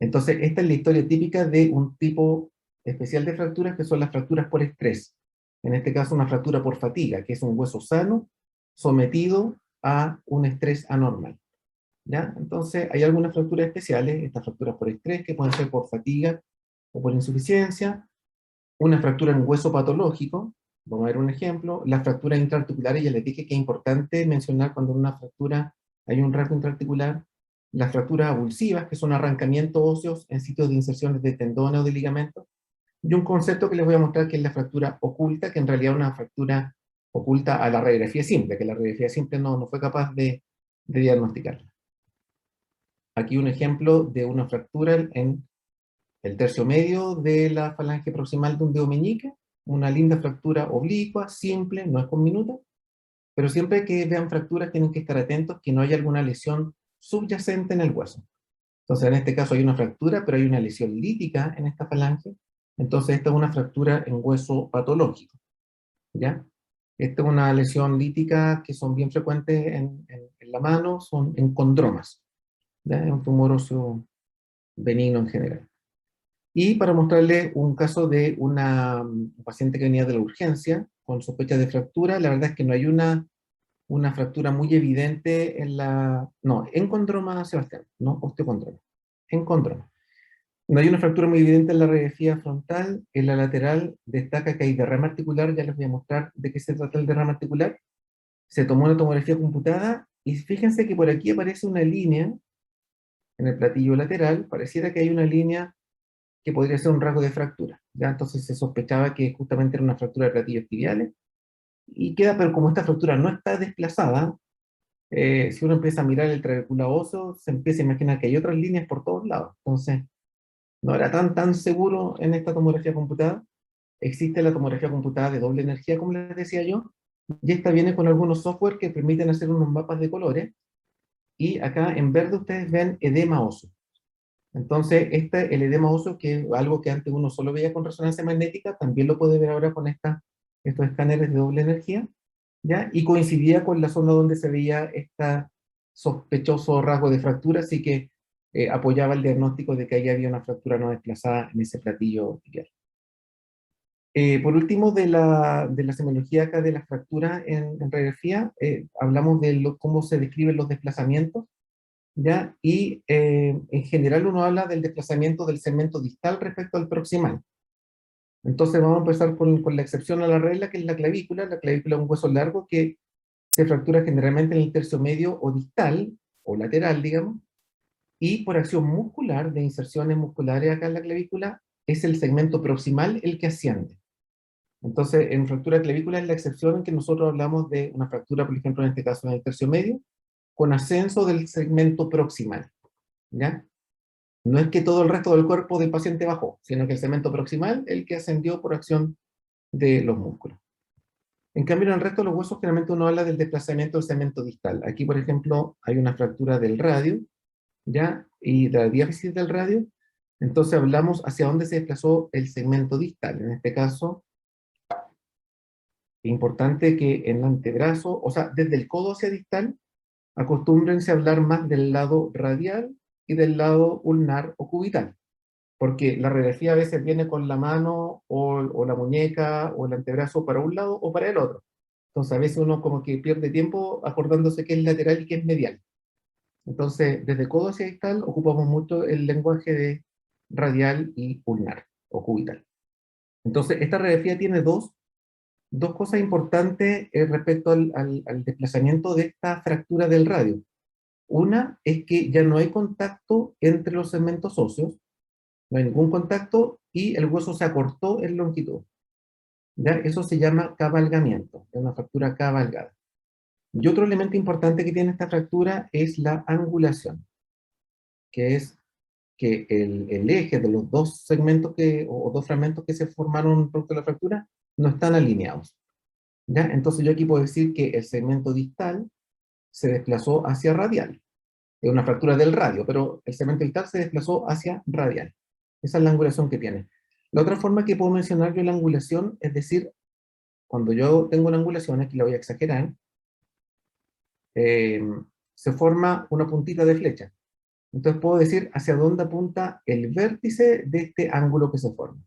Entonces, esta es la historia típica de un tipo especial de fracturas, que son las fracturas por estrés. En este caso, una fractura por fatiga, que es un hueso sano sometido a un estrés anormal, ¿ya? Entonces, hay algunas fracturas especiales, estas fracturas por estrés, que pueden ser por fatiga o por insuficiencia. Una fractura en hueso patológico, vamos a ver un ejemplo. Las fracturas intraarticulares, ya les dije que es importante mencionar cuando en una fractura hay un rasgo intraarticular. Las fracturas abulsivas, que son arrancamientos óseos en sitios de inserciones de tendones o de ligamentos. Y un concepto que les voy a mostrar que es la fractura oculta, que en realidad es una fractura oculta a la radiografía simple, que la radiografía simple no fue capaz de diagnosticarla. Aquí un ejemplo de una fractura en el tercio medio de la falange proximal de un dedo meñique, una linda fractura oblicua, simple, no es con minuta, pero siempre que vean fracturas tienen que estar atentos que no haya alguna lesión subyacente en el hueso. Entonces en este caso hay una fractura, pero hay una lesión lítica en esta falange, entonces esta es una fractura en hueso patológico, ¿ya? Esta es una lesión lítica que son bien frecuentes en la mano, son en condromas, ¿ya? Es un tumor óseo benigno en general. Y para mostrarles un caso de un paciente que venía de la urgencia con sospecha de fractura, la verdad es que no hay una fractura muy evidente en la... No, en condroma, Sebastián, no osteocondroma, en condroma. No hay una fractura muy evidente en la radiografía frontal, en la lateral destaca que hay derrame articular, ya les voy a mostrar de qué se trata el derrame articular. Se tomó una tomografía computada y fíjense que por aquí aparece una línea en el platillo lateral, pareciera que hay una línea que podría ser un rasgo de fractura, ¿ya? Entonces se sospechaba que justamente era una fractura de platillos tibiales, y queda, pero como esta fractura no está desplazada, si uno empieza a mirar el trabecula óseo, se empieza a imaginar que hay otras líneas por todos lados. Entonces, no era tan seguro en esta tomografía computada. Existe la tomografía computada de doble energía, como les decía yo, y esta viene con algunos software que permiten hacer unos mapas de colores, y acá en verde ustedes ven edema óseo. Entonces, el edema óseo, que es algo que antes uno solo veía con resonancia magnética, también lo puede ver ahora con estos escáneres de doble energía, ¿ya? Y coincidía con la zona donde se veía este sospechoso rasgo de fractura, así que apoyaba el diagnóstico de que ahí había una fractura no desplazada en ese platillo tibial. Por último, de la semiología acá de la fractura en radiografía, hablamos de cómo se describen los desplazamientos, ¿ya? Y en general uno habla del desplazamiento del segmento distal respecto al proximal. Entonces vamos a empezar con la excepción a la regla, que es la clavícula. La clavícula es un hueso largo que se fractura generalmente en el tercio medio o distal, o lateral, digamos, y por acción muscular, de inserciones musculares acá en la clavícula, es el segmento proximal el que asciende. Entonces, en fractura clavícula es la excepción en que nosotros hablamos de una fractura, por ejemplo, en este caso en el tercio medio, con ascenso del segmento proximal, ¿ya? No es que todo el resto del cuerpo del paciente bajó, sino que el segmento proximal es el que ascendió por acción de los músculos. En cambio, en el resto de los huesos, generalmente uno habla del desplazamiento del segmento distal. Aquí, por ejemplo, hay una fractura del radio, ¿ya? Y de la diáfisis del radio. Entonces hablamos hacia dónde se desplazó el segmento distal. En este caso, es importante que en el antebrazo, o sea, desde el codo hacia distal, acostúmbrense a hablar más del lado radial y del lado ulnar o cubital, porque la radiografía a veces viene con la mano o la muñeca o el antebrazo para un lado o para el otro. Entonces a veces uno como que pierde tiempo acordándose qué es lateral y qué es medial. Entonces, desde codo hacia distal ocupamos mucho el lenguaje de radial y ulnar o cubital. Entonces, esta radiografía tiene dos cosas importantes respecto al desplazamiento de esta fractura del radio. Una es que ya no hay contacto entre los segmentos óseos, no hay ningún contacto y el hueso se acortó en longitud. ¿Ya? Eso se llama cabalgamiento, es una fractura cabalgada. Y otro elemento importante que tiene esta fractura es la angulación, que es que el eje de los dos segmentos o dos fragmentos que se formaron producto de la fractura no están alineados. ¿Ya? Entonces yo aquí puedo decir que el segmento distal se desplazó hacia radial. Es una fractura del radio, pero el segmento distal se desplazó hacia radial. Esa es la angulación que tiene. La otra forma que puedo mencionar yo la angulación, es decir, cuando yo tengo una angulación, aquí la voy a exagerar, eh, se forma una puntita de flecha. Entonces puedo decir hacia dónde apunta el vértice de este ángulo que se forma.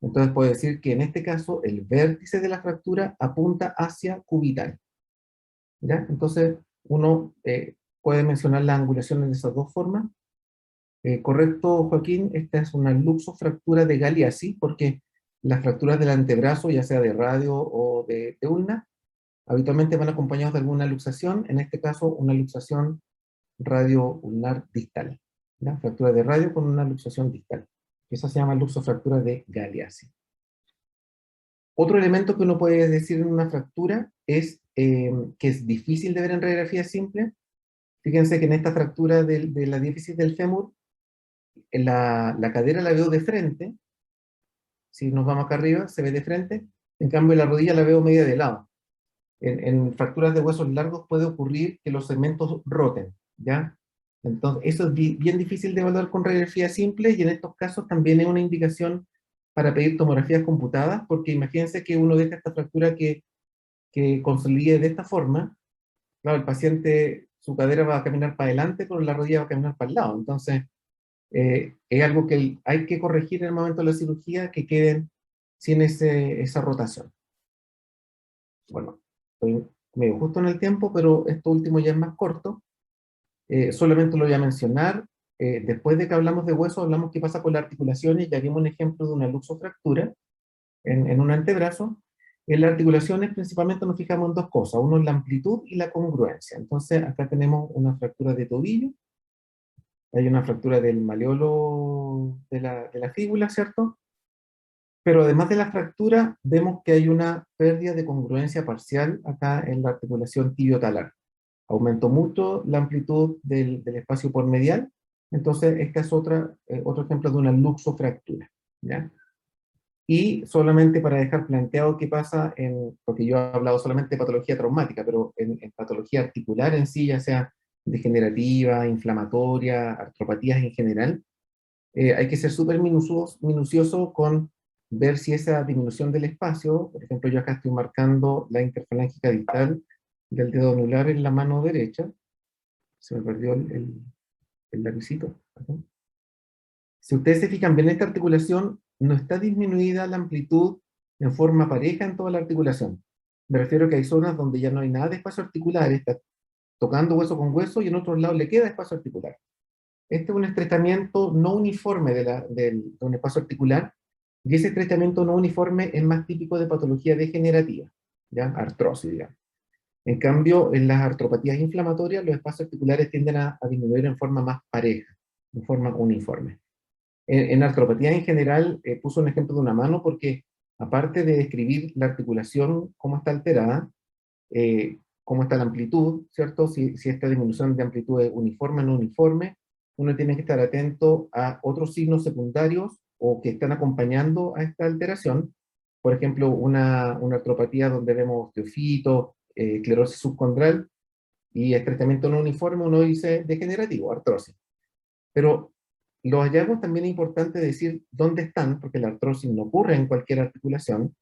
Entonces puedo decir que en este caso el vértice de la fractura apunta hacia cubital. ¿Ya? Entonces uno puede mencionar las angulaciones de esas dos formas. Correcto, Joaquín, esta es una luxofractura de Galeazzi, porque las fracturas del antebrazo, ya sea de radio o de ulna, habitualmente van acompañados de alguna luxación, en este caso una luxación radio-ulnar distal. ¿Ya? Fractura de radio con una luxación distal. Esa se llama luxofractura de Galeazzi. Otro elemento que uno puede decir en una fractura es que es difícil de ver en radiografía simple. Fíjense que en esta fractura de la diáfisis del fémur, la cadera la veo de frente, si nos vamos acá arriba, se ve de frente, en cambio la rodilla la veo media de lado. En fracturas de huesos largos puede ocurrir que los segmentos roten, ¿ya? Entonces, eso es bien difícil de evaluar con radiografía simple, y en estos casos también es una indicación para pedir tomografías computadas, porque imagínense que uno deja esta fractura que consolide de esta forma. Claro, el paciente, su cadera va a caminar para adelante, pero la rodilla va a caminar para el lado. Entonces, es algo que hay que corregir en el momento de la cirugía, que queden sin esa rotación. Bueno, estoy medio justo en el tiempo, pero esto último ya es más corto. Solamente lo voy a mencionar. Después de que hablamos de hueso, hablamos qué pasa con las articulaciones. Ya vimos un ejemplo de una luxofractura en un antebrazo. En las articulaciones principalmente nos fijamos en dos cosas. Uno es la amplitud y la congruencia. Entonces acá tenemos una fractura de tobillo. Hay una fractura del maleolo de la fíbula, ¿cierto? Pero además de la fractura, vemos que hay una pérdida de congruencia parcial acá en la articulación tibio-talar. Aumentó mucho la amplitud del espacio por medial, entonces esta es otro ejemplo de una luxofractura, ¿ya? Y solamente para dejar planteado qué pasa porque yo he hablado solamente de patología traumática, pero en patología articular en sí, ya sea degenerativa, inflamatoria, artropatías en general, hay que ser súper minucioso con ver si esa disminución del espacio, por ejemplo, yo acá estoy marcando la interfalángica distal del dedo anular en la mano derecha, se me perdió el lapicito. Acá. Si ustedes se fijan bien, esta articulación no está disminuida la amplitud en forma pareja en toda la articulación. Me refiero a que hay zonas donde ya no hay nada de espacio articular, está tocando hueso con hueso y en otros lados le queda espacio articular. Este es un estrechamiento no uniforme de un espacio articular, y ese estrechamiento no uniforme es más típico de patología degenerativa, ¿ya? Artrosis, digamos. En cambio, en las artropatías inflamatorias, los espacios articulares tienden a disminuir en forma más pareja, en forma uniforme. En artropatías en general, puso un ejemplo de una mano porque, aparte de describir la articulación, cómo está alterada, cómo está la amplitud, ¿cierto? Si esta disminución de amplitud es uniforme o no uniforme, uno tiene que estar atento a otros signos secundarios o que están acompañando a esta alteración. Por ejemplo, una artropatía donde vemos osteofitos, esclerosis subcondral y estrechamiento no uniforme, uno dice degenerativo, artrosis. Pero los hallazgos también es importante decir dónde están, porque la artrosis no ocurre en cualquier articulación.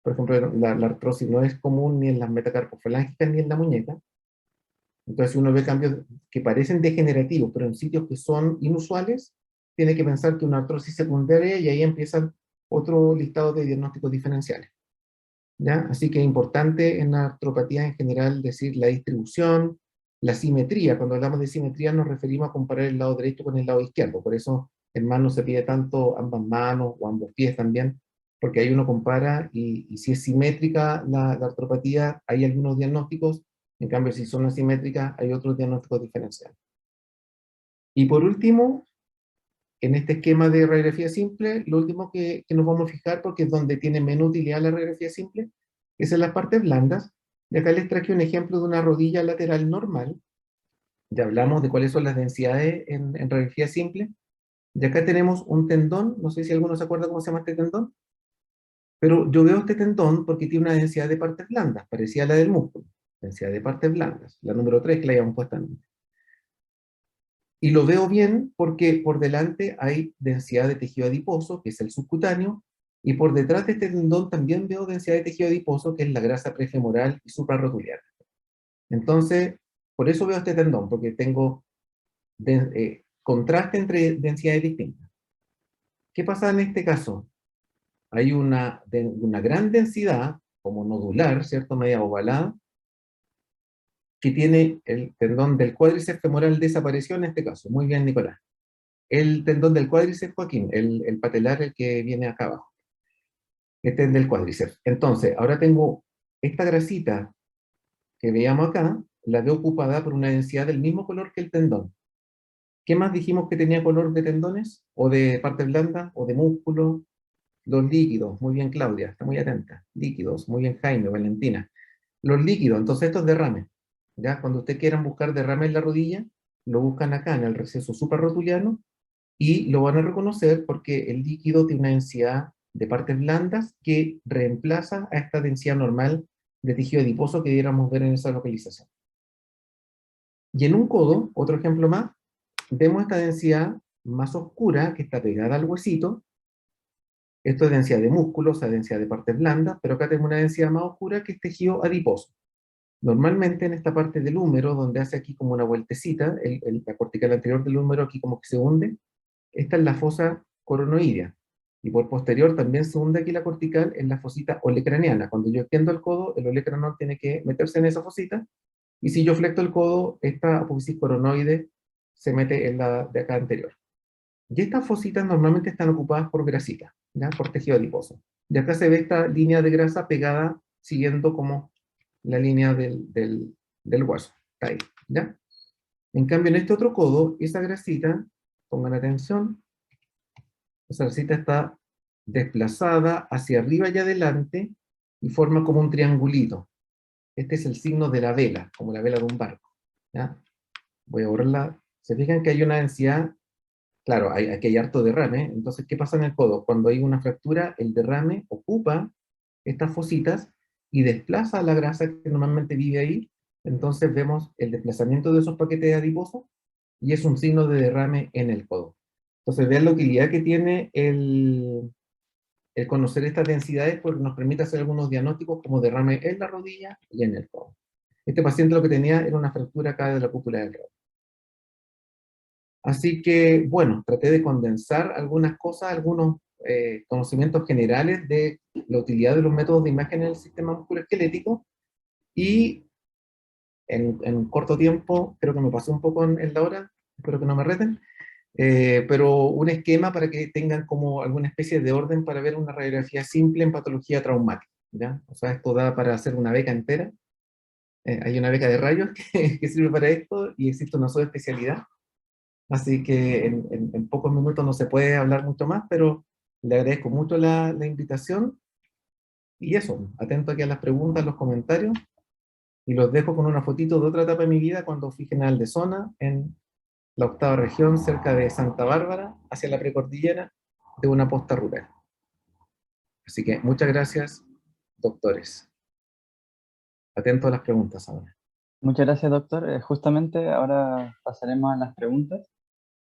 Por ejemplo, la artrosis no es común ni en las metacarpofalángicas ni en la muñeca. Entonces, si uno ve cambios que parecen degenerativos, pero en sitios que son inusuales, tiene que pensar que una artrosis secundaria y ahí empiezan otro listado de diagnósticos diferenciales. ¿Ya? Así que es importante en la artropatía en general decir la distribución, la simetría. Cuando hablamos de simetría nos referimos a comparar el lado derecho con el lado izquierdo. Por eso en mano se pide tanto ambas manos o ambos pies también, porque ahí uno compara y si es simétrica la artropatía, hay algunos diagnósticos, en cambio si son asimétricas hay otros diagnósticos diferenciales. Y por último, en este esquema de radiografía simple, lo último que nos vamos a fijar, porque es donde tiene menos utilidad la radiografía simple, es en las partes blandas. Y acá les traje un ejemplo de una rodilla lateral normal. Ya hablamos de cuáles son las densidades en radiografía simple. Y acá tenemos un tendón, no sé si alguno se acuerda cómo se llama este tendón, pero yo veo este tendón porque tiene una densidad de partes blandas, parecida a la del músculo. Densidad de partes blandas, la número 3 que la habíamos puesto antes. Y lo veo bien porque por delante hay densidad de tejido adiposo, que es el subcutáneo, y por detrás de este tendón también veo densidad de tejido adiposo, que es la grasa prefemoral y suprarrotuliana. Entonces, por eso veo este tendón, porque tengo contraste entre densidades distintas. ¿Qué pasa en este caso? Hay una gran densidad, como nodular, ¿cierto? Media ovalada, que tiene el tendón del cuádriceps femoral desapareció en este caso. Muy bien, Nicolás. El tendón del cuádriceps, Joaquín, el patelar, el que viene acá abajo. Este es del cuádriceps. Entonces, ahora tengo esta grasita que veíamos acá, la veo ocupada por una densidad del mismo color que el tendón. ¿Qué más dijimos que tenía color de tendones? ¿O de parte blanda? ¿O de músculo? Los líquidos. Muy bien, Claudia, está muy atenta. Líquidos. Muy bien, Jaime, Valentina. Los líquidos, entonces estos derrames. ¿Ya? Cuando ustedes quieran buscar derrame en la rodilla, lo buscan acá en el receso suprarrotuliano y lo van a reconocer porque el líquido tiene una densidad de partes blandas que reemplaza a esta densidad normal de tejido adiposo que diéramos ver en esa localización. Y en un codo, otro ejemplo más, vemos esta densidad más oscura que está pegada al huesito. Esto es densidad de músculos, o densidad de partes blandas, pero acá tenemos una densidad más oscura que es tejido adiposo. Normalmente en esta parte del húmero, donde hace aquí como una vueltecita, la cortical anterior del húmero aquí como que se hunde, esta es la fosa coronoidea. Y por posterior también se hunde aquí la cortical en la fosita olecraneana. Cuando yo extiendo el codo, el olecranol tiene que meterse en esa fosita, y si yo flecto el codo, esta apófisis coronoide se mete en la de acá anterior. Y estas fositas normalmente están ocupadas por grasita, ¿ya? Por tejido adiposo. Y acá se ve esta línea de grasa pegada, siguiendo como la línea del hueso. Está ahí, ¿ya? En cambio, en este otro codo, esa grasita, pongan atención, esa grasita está desplazada hacia arriba y adelante, y forma como un triangulito. Este es el signo de la vela, como la vela de un barco, ¿ya? Voy a borrarla. Se fijan que hay una densidad, claro, aquí hay harto derrame. Entonces, ¿qué pasa en el codo? Cuando hay una fractura, el derrame ocupa estas fositas y desplaza la grasa que normalmente vive ahí. Entonces vemos el desplazamiento de esos paquetes adiposos y es un signo de derrame en el codo. Entonces vean la utilidad que tiene el conocer estas densidades, porque nos permite hacer algunos diagnósticos como derrame en la rodilla y en el codo. Este paciente lo que tenía era una fractura acá de la cúpula del rabo. Así que, bueno, traté de condensar algunas cosas, algunos conocimientos generales de la utilidad de los métodos de imagen en el sistema musculoesquelético, y en corto tiempo, creo que me pasé un poco en la hora, espero que no me reten, pero un esquema para que tengan como alguna especie de orden para ver una radiografía simple en patología traumática, ¿ya? O sea, esto da para hacer una beca entera. Hay una beca de rayos que sirve para esto, y existe una sola especialidad. Así que en pocos minutos no se puede hablar mucho más, pero le agradezco mucho la invitación. Y eso, atento aquí a las preguntas, los comentarios, y los dejo con una fotito de otra etapa de mi vida cuando fui general de zona en la octava región, cerca de Santa Bárbara, hacia la precordillera, de una posta rural. Así que muchas gracias, doctores. Atento a las preguntas ahora. Muchas gracias, doctor. Justamente ahora pasaremos a las preguntas.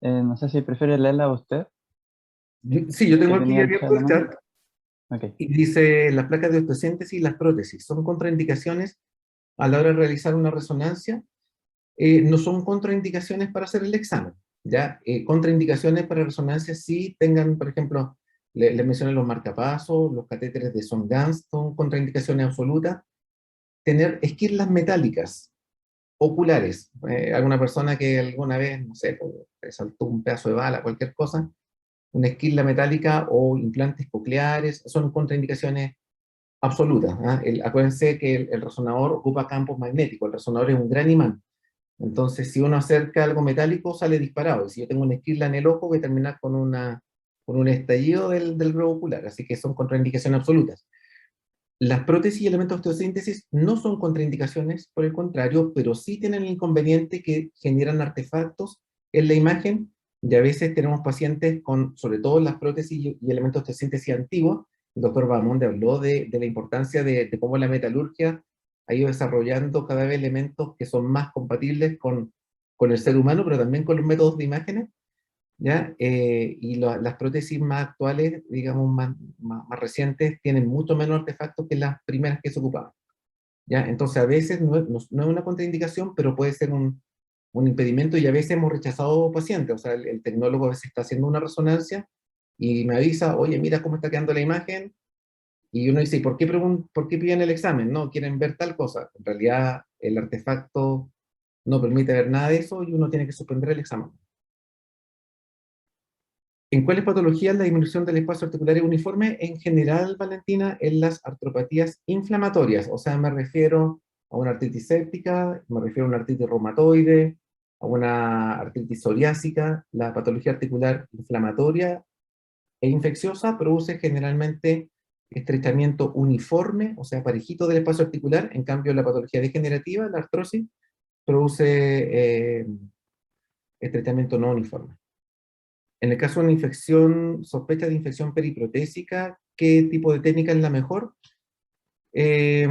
No sé si prefiere leerla usted, Sí, yo tengo que aquí tenía el chat abierto en la el mano. chat, Ok. y dice: las placas de osteosíntesis y las prótesis son contraindicaciones a la hora de realizar una resonancia. No son contraindicaciones para hacer el examen, ¿ya? Contraindicaciones para resonancia sí tengan, por ejemplo, les mencioné los marcapasos, los catéteres de Song-Ganz, son contraindicaciones absolutas. Tener esquirlas metálicas, oculares, alguna persona que alguna vez, no sé, pues, saltó un pedazo de bala, cualquier cosa, una esquirla metálica o implantes cocleares, son contraindicaciones absolutas, ¿ah? Acuérdense que el resonador ocupa campos magnéticos, el resonador es un gran imán. Entonces, si uno acerca algo metálico, sale disparado. Y si yo tengo una esquirla en el ojo, voy a terminar con un estallido del globo ocular. Así que son contraindicaciones absolutas. Las prótesis y elementos de osteosíntesis no son contraindicaciones, por el contrario, pero sí tienen el inconveniente que generan artefactos en la imagen, y a veces tenemos pacientes con, sobre todo las prótesis y elementos de osteosíntesis antiguos. El doctor Bahamonde habló de la importancia de cómo la metalurgia ha ido desarrollando cada vez elementos que son más compatibles con el ser humano, pero también con los métodos de imágenes, ¿ya? Y las prótesis más actuales, digamos, más recientes, tienen mucho menos artefactos que las primeras que se ocupaban, ¿ya? Entonces, a veces no es una contraindicación, pero puede ser un impedimento, y a veces hemos rechazado pacientes. O sea, el tecnólogo a veces está haciendo una resonancia y me avisa: oye, mira cómo está quedando la imagen, y uno dice: ¿por qué piden el examen? No, quieren ver tal cosa. En realidad, el artefacto no permite ver nada de eso, y uno tiene que suspender el examen. ¿En cuáles patologías la disminución del espacio articular es uniforme? En general, Valentina, en las artropatías inflamatorias. O sea, me refiero a una artritis séptica, me refiero a una artritis reumatoide, a una artritis psoriásica. La patología articular inflamatoria e infecciosa produce generalmente estrechamiento uniforme, o sea, parejito del espacio articular. En cambio, la patología degenerativa, la artrosis, produce estrechamiento no uniforme. En el caso de una infección, sospecha de infección periprotésica, ¿qué tipo de técnica es la mejor? Eh,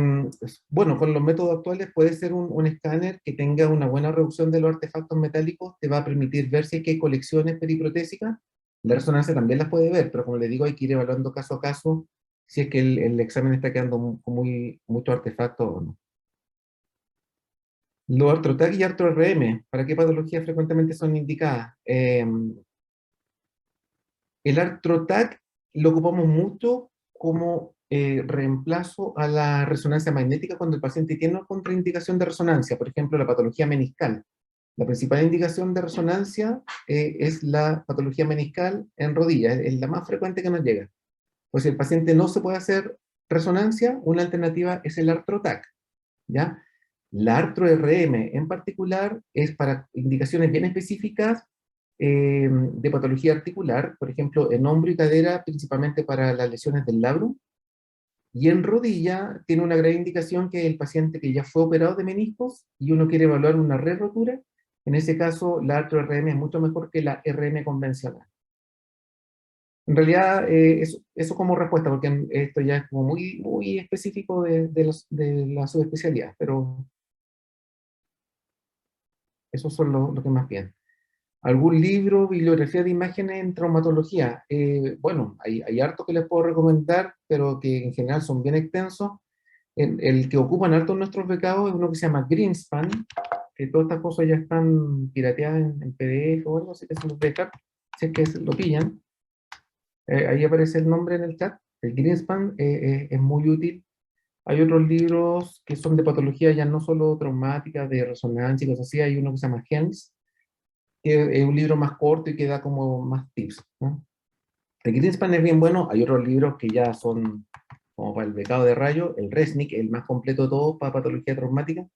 bueno, con los métodos actuales puede ser un escáner que tenga una buena reducción de los artefactos metálicos, te va a permitir ver si es que hay colecciones periprotésicas. La resonancia también las puede ver, pero como le digo, hay que ir evaluando caso a caso si es que el examen está quedando con mucho artefacto o no. Los ArthroTag y ArthroRM, ¿para qué patologías frecuentemente son indicadas? El ArthroTag lo ocupamos mucho como reemplazo a la resonancia magnética cuando el paciente tiene una contraindicación de resonancia, por ejemplo, la patología meniscal. La principal indicación de resonancia es la patología meniscal en rodilla, es la más frecuente que nos llega. Pues si el paciente no se puede hacer resonancia, una alternativa es el ArthroTag, ¿ya? La ArthroRM en particular es para indicaciones bien específicas, de patología articular, por ejemplo, en hombro y cadera, principalmente para las lesiones del labrum, y en rodilla tiene una gran indicación que el paciente que ya fue operado de meniscos y uno quiere evaluar una re-rotura, en ese caso la artro-RM es mucho mejor que la RM convencional. En realidad, eso como respuesta, porque esto ya es como muy, muy específico de la subespecialidad, pero esos son lo que más bien. ¿Algún libro, bibliografía de imágenes en traumatología? Bueno, hay harto que les puedo recomendar, pero que en general son bien extensos. El que ocupan harto nuestros becados es uno que se llama Greenspan, que todas estas cosas ya están pirateadas en PDF o algo, así que se los deja, si es que lo pillan. Ahí aparece el nombre en el chat. El Greenspan es muy útil. Hay otros libros que son de patología ya no solo traumática, de resonancia y cosas así. Hay uno que se llama HEMS, que es un libro más corto y que da como más tips, ¿no? El Greenspan es bien bueno. Hay otros libros que ya son como para el becado de rayo. El Resnick, el más completo de todos para patología traumática.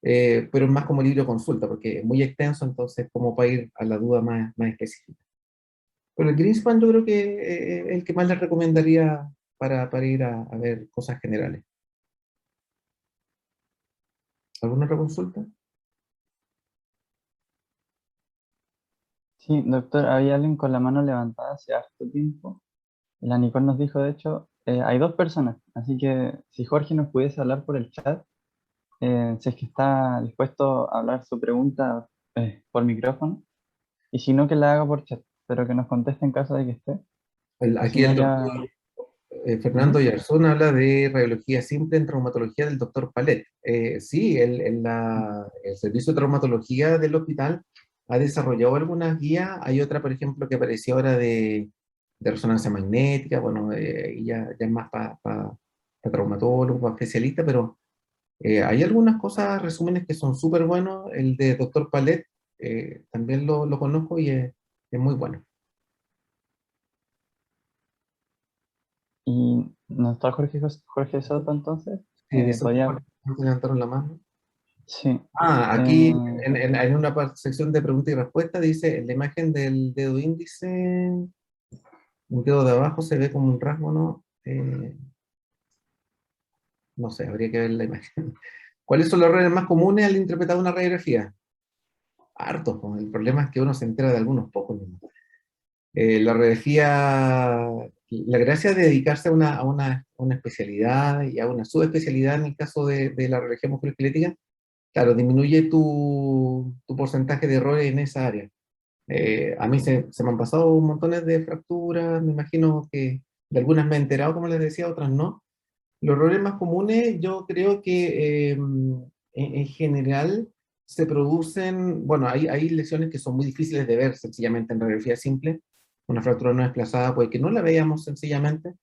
Pero es más como libro de consulta, porque es muy extenso, entonces como para ir a la duda más específica. Pero el Greenspan yo creo que es el que más les recomendaría para ir a ver cosas generales. ¿Alguna otra consulta? Sí, doctor, había alguien con la mano levantada hace harto tiempo. La Nicole nos dijo, de hecho, hay dos personas, así que si Jorge nos pudiese hablar por el chat, si es que está dispuesto a hablar su pregunta por micrófono, y si no, que la haga por chat, pero que nos conteste en caso de que esté. Así Aquí no el haya... doctor Fernando Ujú. Yarzón habla de radiología simple en traumatología del doctor Palet. Sí, el servicio de traumatología del hospital ha desarrollado algunas guías. Hay otra, por ejemplo, que apareció ahora de resonancia magnética. Bueno, y ya es más para traumatólogos, para especialistas, pero hay algunas cosas, resúmenes que son súper buenos. El de doctor Palet también lo conozco y es muy bueno. Y no está Jorge Soto entonces, Sí, dice, podría... levantaron la mano. Sí. Ah, aquí eh, en una sección de preguntas y respuestas dice, en la imagen del dedo índice, un dedo de abajo se ve como un rasgo, ¿no? No sé, habría que ver la imagen. ¿Cuáles son los errores más comunes al interpretar una radiografía? Hartos, pues. El problema es que uno se entera de algunos pocos, ¿no? La radiografía, la gracia de dedicarse a una especialidad y a una subespecialidad en el caso de la radiología musculoesquelética, claro, disminuye tu porcentaje de errores en esa área. A mí se me han pasado montones de fracturas, me imagino que de algunas me he enterado, como les decía, otras no. Los errores más comunes yo creo que en general se producen, bueno, hay lesiones que son muy difíciles de ver sencillamente en radiografía simple. Una fractura no desplazada puede que no la veamos sencillamente,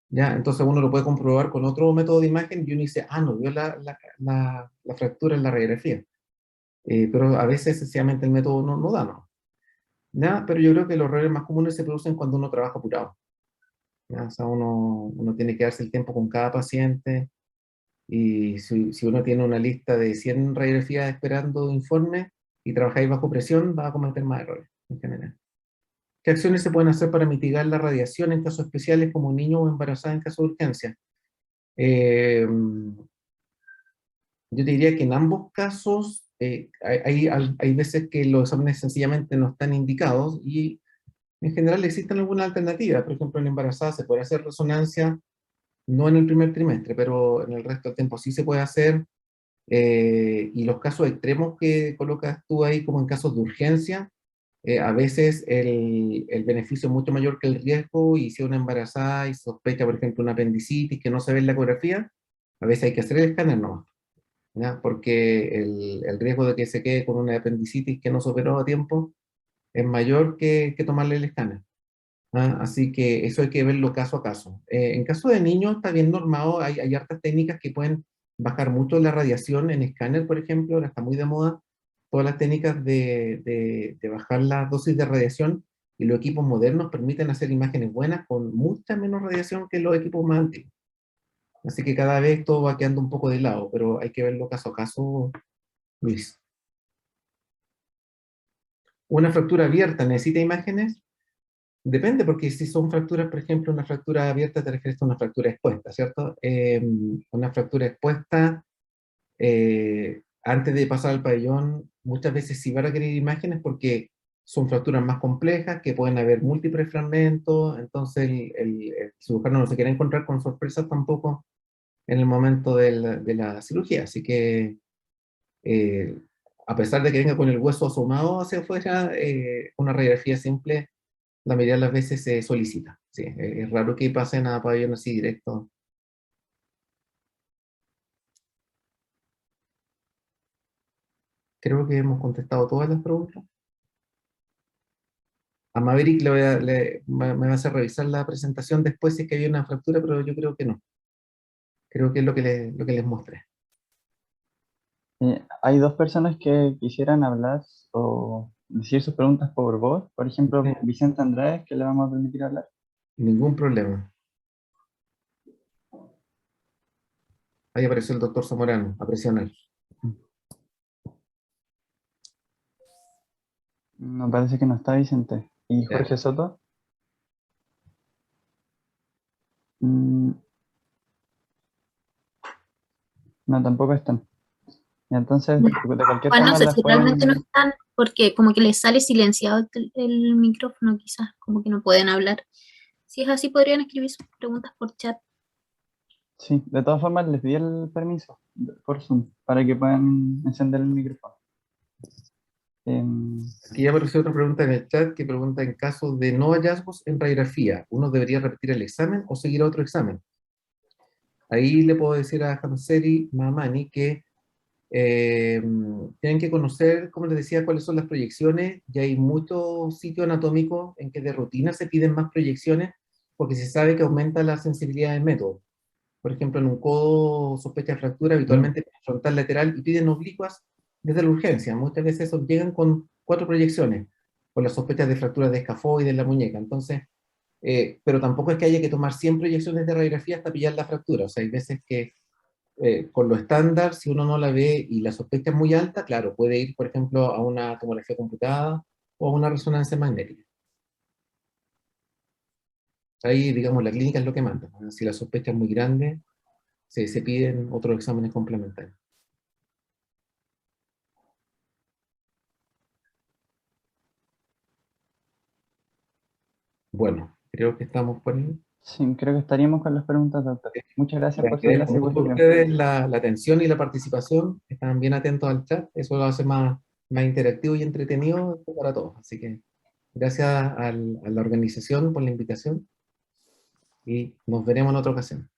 ¿ya? Entonces uno lo puede comprobar con otro método de imagen y uno dice, ah, no vio la fractura en la radiografía. Pero a veces sencillamente el método no da, ¿no? ¿Ya? Pero yo creo que los errores más comunes se producen cuando uno trabaja apurado, ¿ya? O sea, uno tiene que darse el tiempo con cada paciente y si uno tiene una lista de 100 radiografías esperando informe y trabajáis bajo presión, va a cometer más errores en general. ¿Qué acciones se pueden hacer para mitigar la radiación en casos especiales como niños o embarazadas en caso de urgencia? Eh, yo te diría que en ambos casos hay veces que los exámenes sencillamente no están indicados y en general existen algunas alternativas. Por ejemplo, en embarazada se puede hacer resonancia, no en el primer trimestre, pero en el resto del tiempo sí se puede hacer. Y los casos extremos que colocas tú ahí, como en casos de urgencia, a veces el beneficio es mucho mayor que el riesgo, y si una embarazada y sospecha, por ejemplo, una apendicitis que no se ve en la ecografía, a veces hay que hacer el escáner nomás, ¿ya? Porque el riesgo de que se quede con una apendicitis que no se operó a tiempo es mayor que tomarle el escáner. ¿Ah? Así que eso hay que verlo caso a caso. En caso de niños está bien normado, hay hartas técnicas que pueden bajar mucho la radiación en escáner, por ejemplo, ahora está muy de moda todas las técnicas de bajar la dosis de radiación, y los equipos modernos permiten hacer imágenes buenas con mucha menos radiación que los equipos más antiguos. Así que cada vez todo va quedando un poco de lado, pero hay que verlo caso a caso, Luis. Una fractura abierta necesita imágenes. Depende, porque si son fracturas, por ejemplo, una fractura abierta te refieres a una fractura expuesta, ¿cierto? Una fractura expuesta, antes de pasar al pabellón, muchas veces sí van a querer imágenes porque son fracturas más complejas, que pueden haber múltiples fragmentos, entonces el cirujano no se quiere encontrar con sorpresas tampoco en el momento de la cirugía. Así que, eh, a pesar de que venga con el hueso asomado hacia afuera, una radiografía simple la mayoría de las veces se solicita. Sí, es raro que pasen a pabellón así directo. Creo que hemos contestado todas las preguntas. A Maverick me va a hacer revisar la presentación después si es que hay una fractura, pero yo creo que no. Creo que es lo que les mostré. Hay dos personas que quisieran hablar o decir sus preguntas por voz. Por ejemplo, Vicente Andrade, que le vamos a permitir hablar. Ningún problema. Ahí apareció el doctor Zamorano, a presionar. No parece que no está Vicente. ¿Y Ya. Jorge Soto? Mm, no, tampoco están. Y entonces, Ya. de cualquier Bueno, no forma, sé las si realmente no pueden... están, porque como que les sale silenciado el micrófono, quizás, como que no pueden hablar. Si es así, podrían escribir sus preguntas por chat. Sí, de todas formas, les di el permiso por Zoom para que puedan encender el micrófono. Aquí ya apareció otra pregunta en el chat que pregunta: en caso de no hallazgos en radiografía, ¿uno debería repetir el examen o seguir a otro examen? Ahí le puedo decir a Hamseri Mamani que tienen que conocer, como les decía, cuáles son las proyecciones, y hay muchos sitios anatómicos en que de rutina se piden más proyecciones porque se sabe que aumenta la sensibilidad del método. Por ejemplo, en un codo sospecha de fractura, habitualmente frontal lateral, y piden oblicuas desde la urgencia. Muchas veces esos llegan con 4 proyecciones, por las sospechas de fractura de escafoide en la muñeca. Entonces, pero tampoco es que haya que tomar 100 proyecciones de radiografía hasta pillar la fractura. O sea, hay veces que con lo estándar, si uno no la ve y la sospecha es muy alta, claro, puede ir, por ejemplo, a una tomografía computada o a una resonancia magnética. Ahí, digamos, la clínica es lo que manda, ¿no? Si la sospecha es muy grande, se piden otros exámenes complementarios. Bueno, creo que estamos por ahí. Sí, creo que estaríamos con las preguntas, doctor. Muchas gracias Les por su agradezco clase y por mucho su a tiempo. ustedes la atención y la participación. Están bien atentos al chat. Eso lo hace más interactivo y entretenido para todos. Así que gracias a la organización por la invitación y nos veremos en otra ocasión.